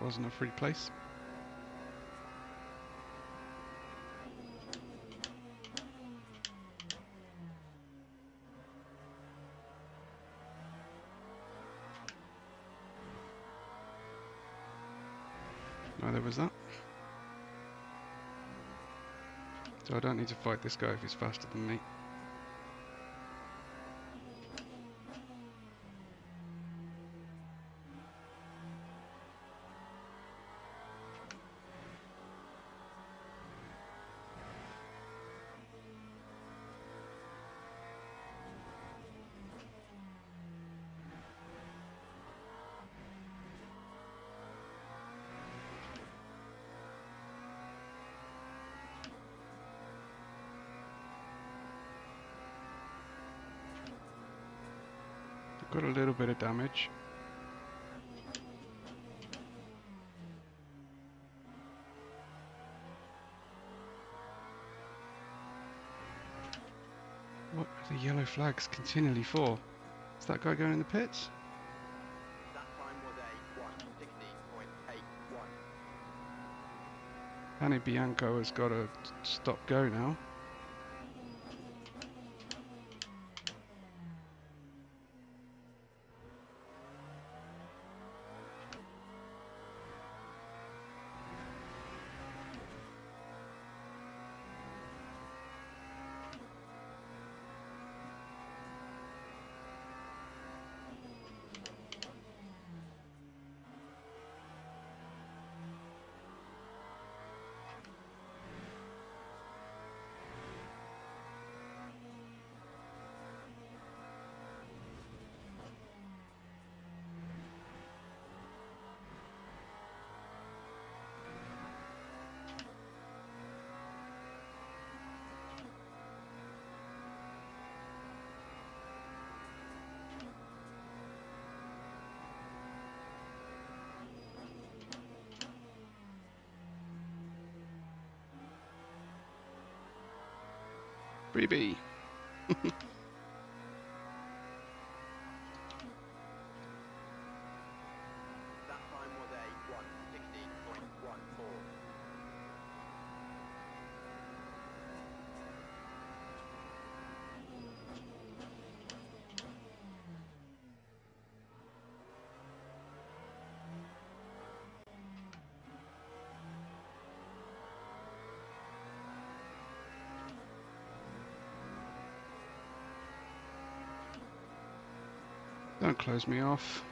Wasn't a free place. Neither was that. So I don't need to fight this guy if he's faster than me. Got a little bit of damage. What are the yellow flags continually for? Is that guy going in the pits? That time was a 1:16.81. Danny Bianco has got to stop go now. Freebie. That time was a 1:16.14. Don't close me off.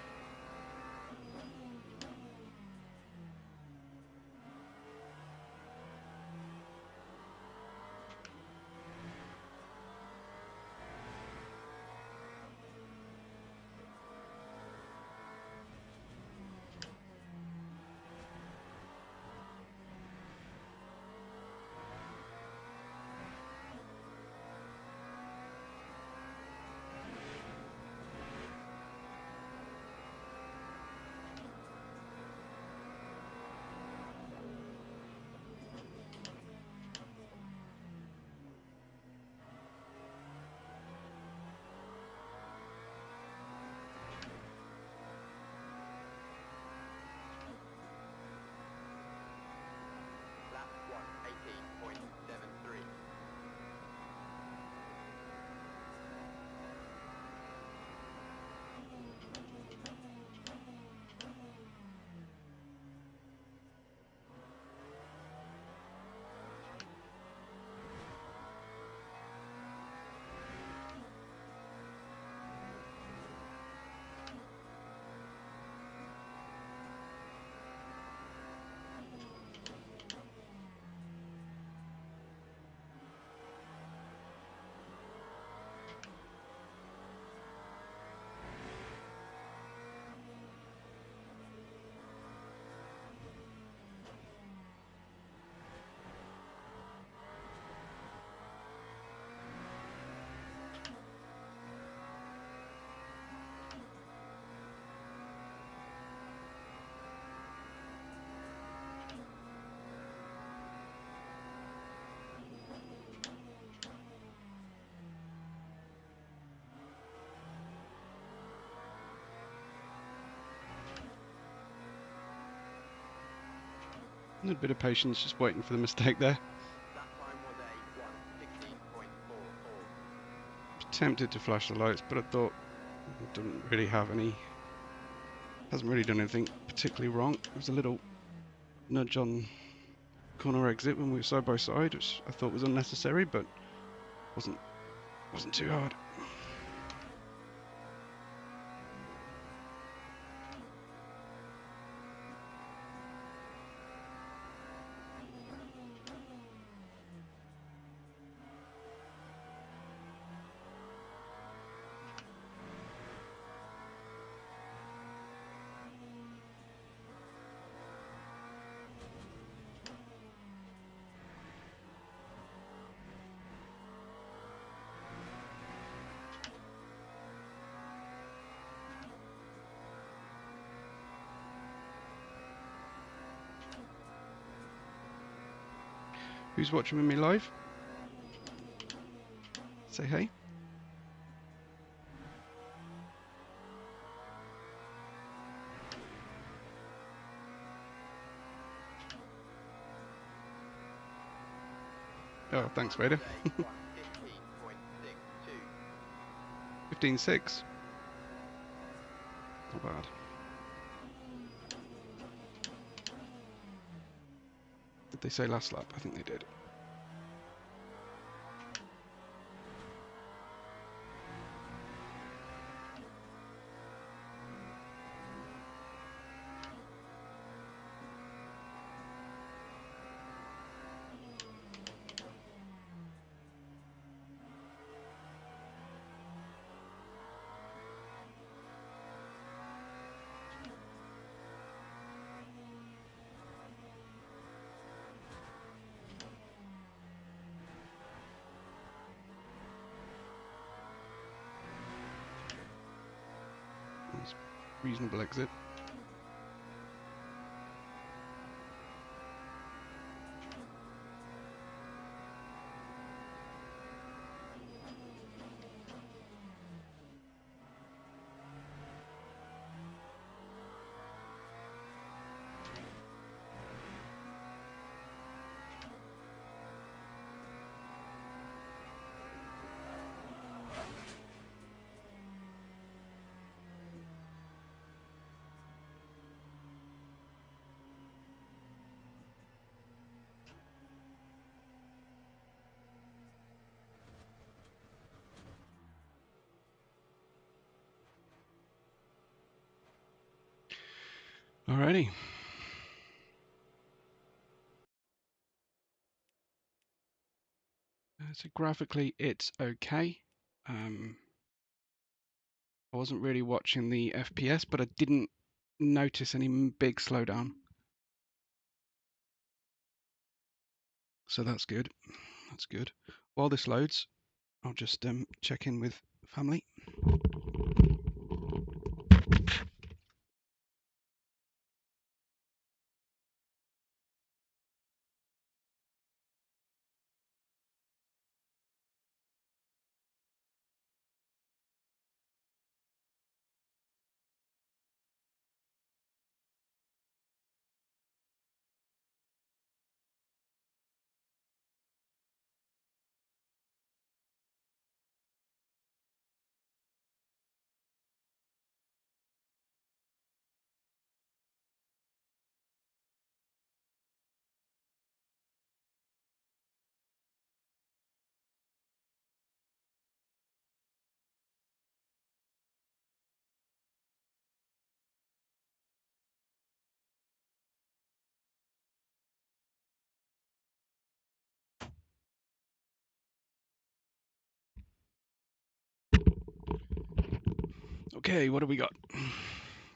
A little bit of patience, just waiting for the mistake there. That time was a 1:16.44. Tempted to flash the lights, but I thought it didn't really have any. Hasn't really done anything particularly wrong. There was a little nudge on corner exit when we were side by side, which I thought was unnecessary, but wasn't too hard. Who's watching with me live? Say hey. Oh, thanks, Vader. 15.6. Not bad. Did they say last lap? I think they did. Reasonable exit. Alrighty. So graphically, it's okay. I wasn't really watching the FPS, but I didn't notice any big slowdown. So that's good. That's good. While this loads, I'll just check in with family. Okay, what have we got?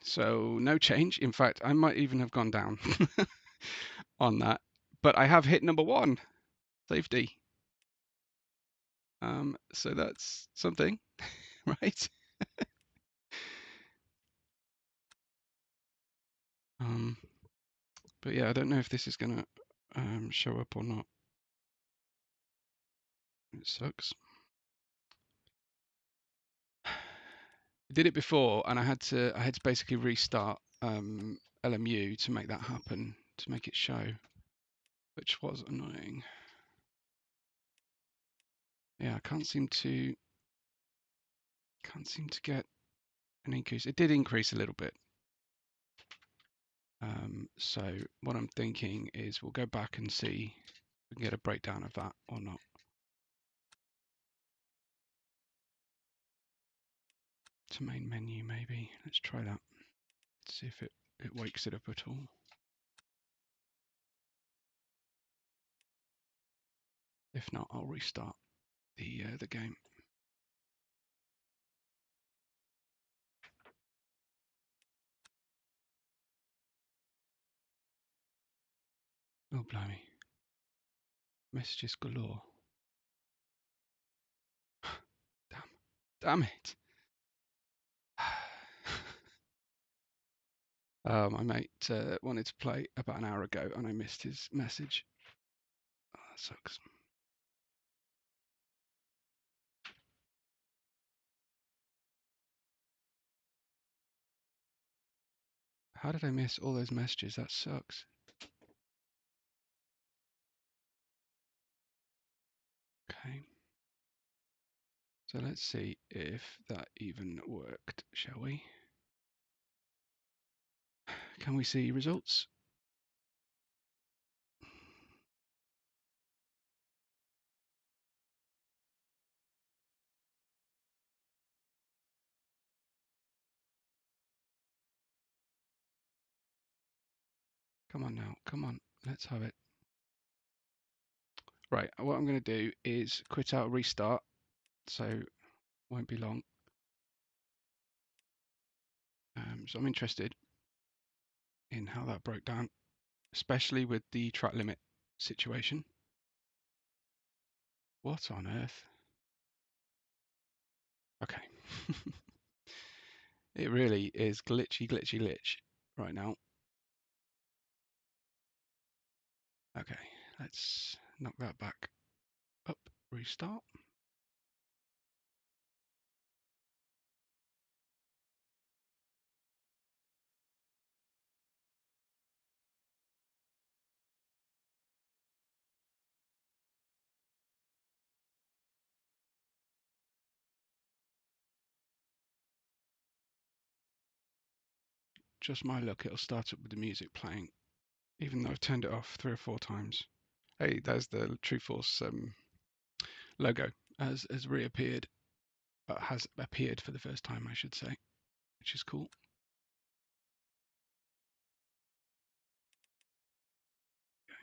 So no change. In fact, I might even have gone down on that. But I have hit number 1, safety. So that's something, right? But yeah, I don't know if this is gonna show up or not. It sucks. I did it before, and I had to basically restart LMU to make that happen, to make it show. which was annoying. Yeah, I can't seem to get an increase. It did increase a little bit. So what I'm thinking is we'll go back and see if we can get a breakdown of that or not. To main menu maybe. Let's try that. See if it wakes it up at all. If not, I'll restart the game. Oh blimey. Messages galore. Damn it. My mate wanted to play about an hour ago and I missed his message. Oh, that sucks. How did I miss all those messages? That sucks. Okay. So let's see if that even worked, shall we? Can we see results? Come on now, come on, let's have it. Right, what I'm going to do is quit out, restart, so won't be long. So I'm interested in how that broke down, especially with the track limit situation. What on earth? Okay. It really is glitchy right now. Okay, let's knock that back up, restart. Just my luck, it'll start up with the music playing, even though I've turned it off 3 or 4 times. Hey, there's the True Force logo has reappeared, has appeared for the first time, I should say, which is cool. Okay.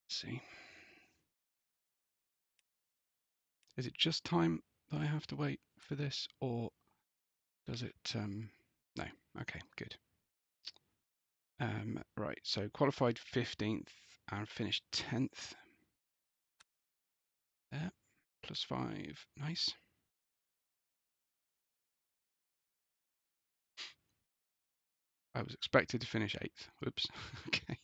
Let's see. Is it just time that I have to wait for this, or does it? No. Okay, good. Right, so qualified 15th and finished 10th. Yeah, +5, nice. I was expected to finish 8th. Whoops. Okay.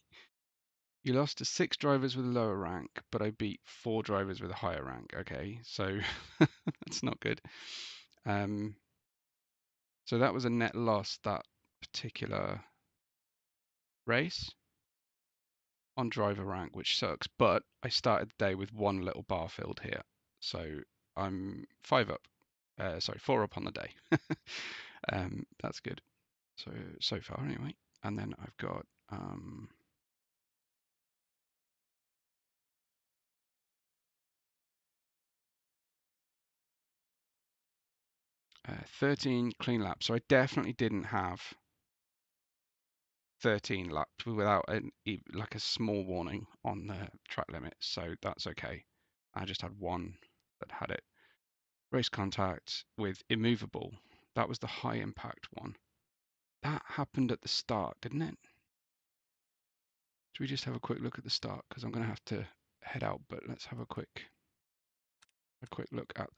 You lost to 6 drivers with a lower rank, but I beat 4 drivers with a higher rank. Okay, so that's not good. So that was a net loss, that particular race on driver rank, which sucks. But I started the day with 1 little bar filled here, so I'm 5 up. Sorry, 4 up on the day. That's good. So far anyway. And then I've got 13 clean laps. So I definitely didn't have 13 laps without like a small warning on the track limit. So that's okay. I just had 1 that had it. Race contact with immovable. That was the high impact one. That happened at the start, didn't it? Should we just have a quick look at the start? Because I'm going to have to head out, but let's have a quick look at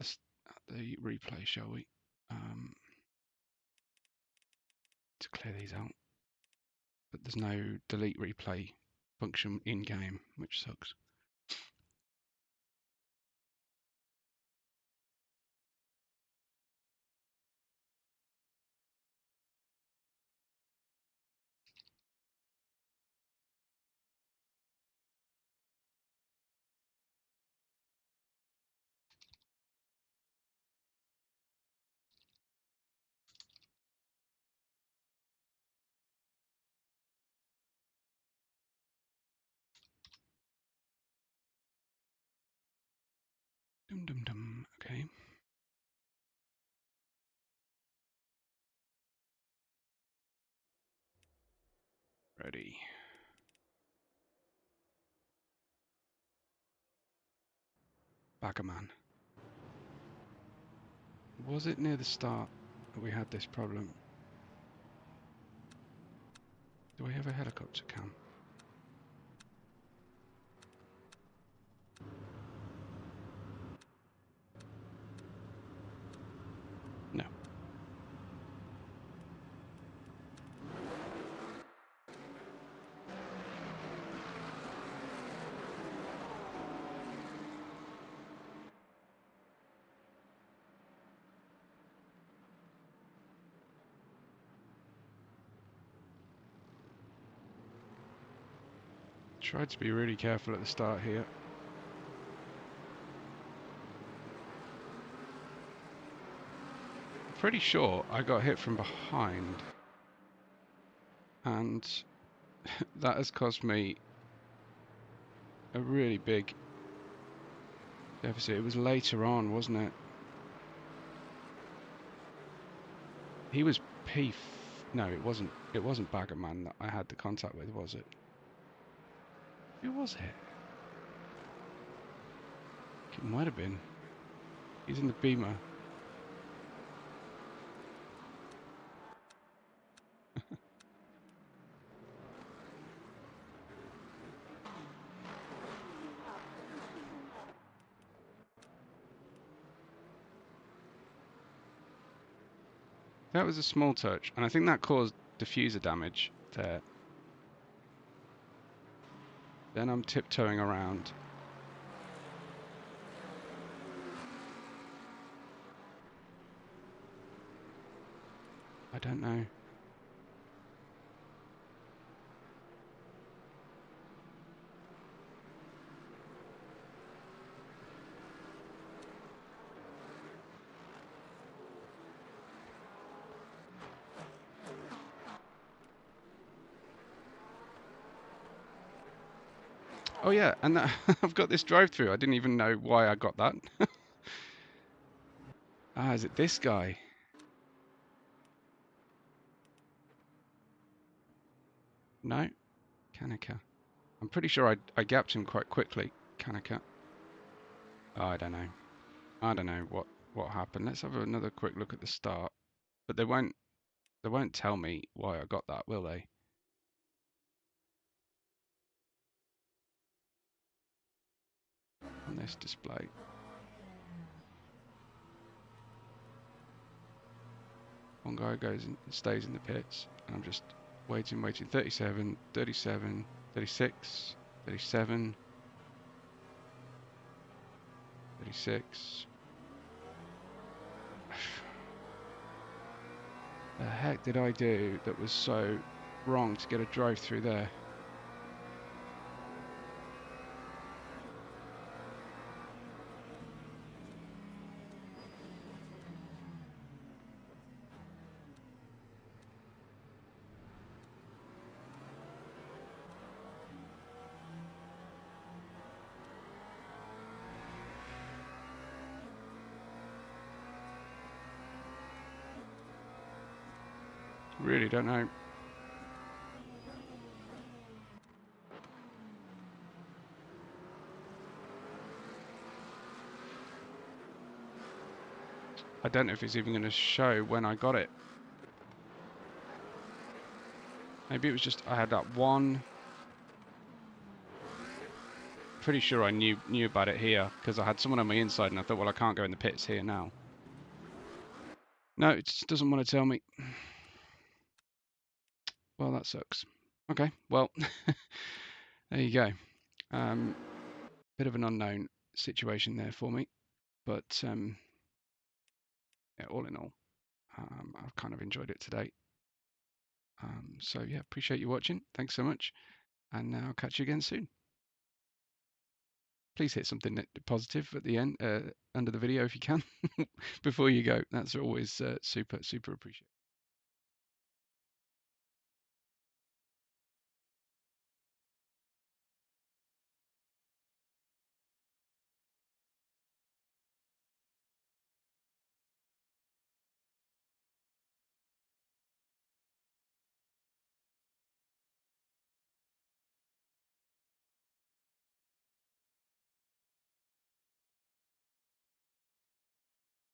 the replay, shall we? To clear these out. But there's no delete replay function in game, which sucks. Dum dum dum. Okay. Ready. Baggerman. Was it near the start that we had this problem? Do we have a helicopter cam? No. Tried to be really careful at the start here. I'm pretty sure I got hit from behind, and that has cost me a really big deficit. It was later on, wasn't it? He was P. No, it wasn't. It wasn't Baggerman that I had the contact with, was it? Who was it? It might have been. He's in the Beamer. That was a small touch, and I think that caused diffuser damage there. Then I'm tiptoeing around. I don't know. Oh yeah, and I've got this drive-through. I didn't even know why I got that. Ah, is it this guy? No, Kanika. I'm pretty sure I gapped him quite quickly. Kanika. Oh, I don't know. I don't know what happened. Let's have another quick look at the start. But they won't tell me why I got that, will they? On this display. One guy goes and stays in the pits, and I'm just waiting. 37, 37, 36, 37, 36. The heck did I do that was so wrong to get a drive through there? Really don't know. I don't know if it's even going to show when I got it. Maybe it was just I had that one. Pretty sure I knew about it here because I had someone on my inside and I thought, well, I can't go in the pits here now. No, it just doesn't want to tell me. Well, that sucks. Okay, well, there you go. Bit of an unknown situation there for me, but yeah, all in all, I've kind of enjoyed it today. So yeah, appreciate you watching. Thanks so much, and I'll catch you again soon. Please hit something positive at the end, under the video if you can, before you go. That's always super appreciated.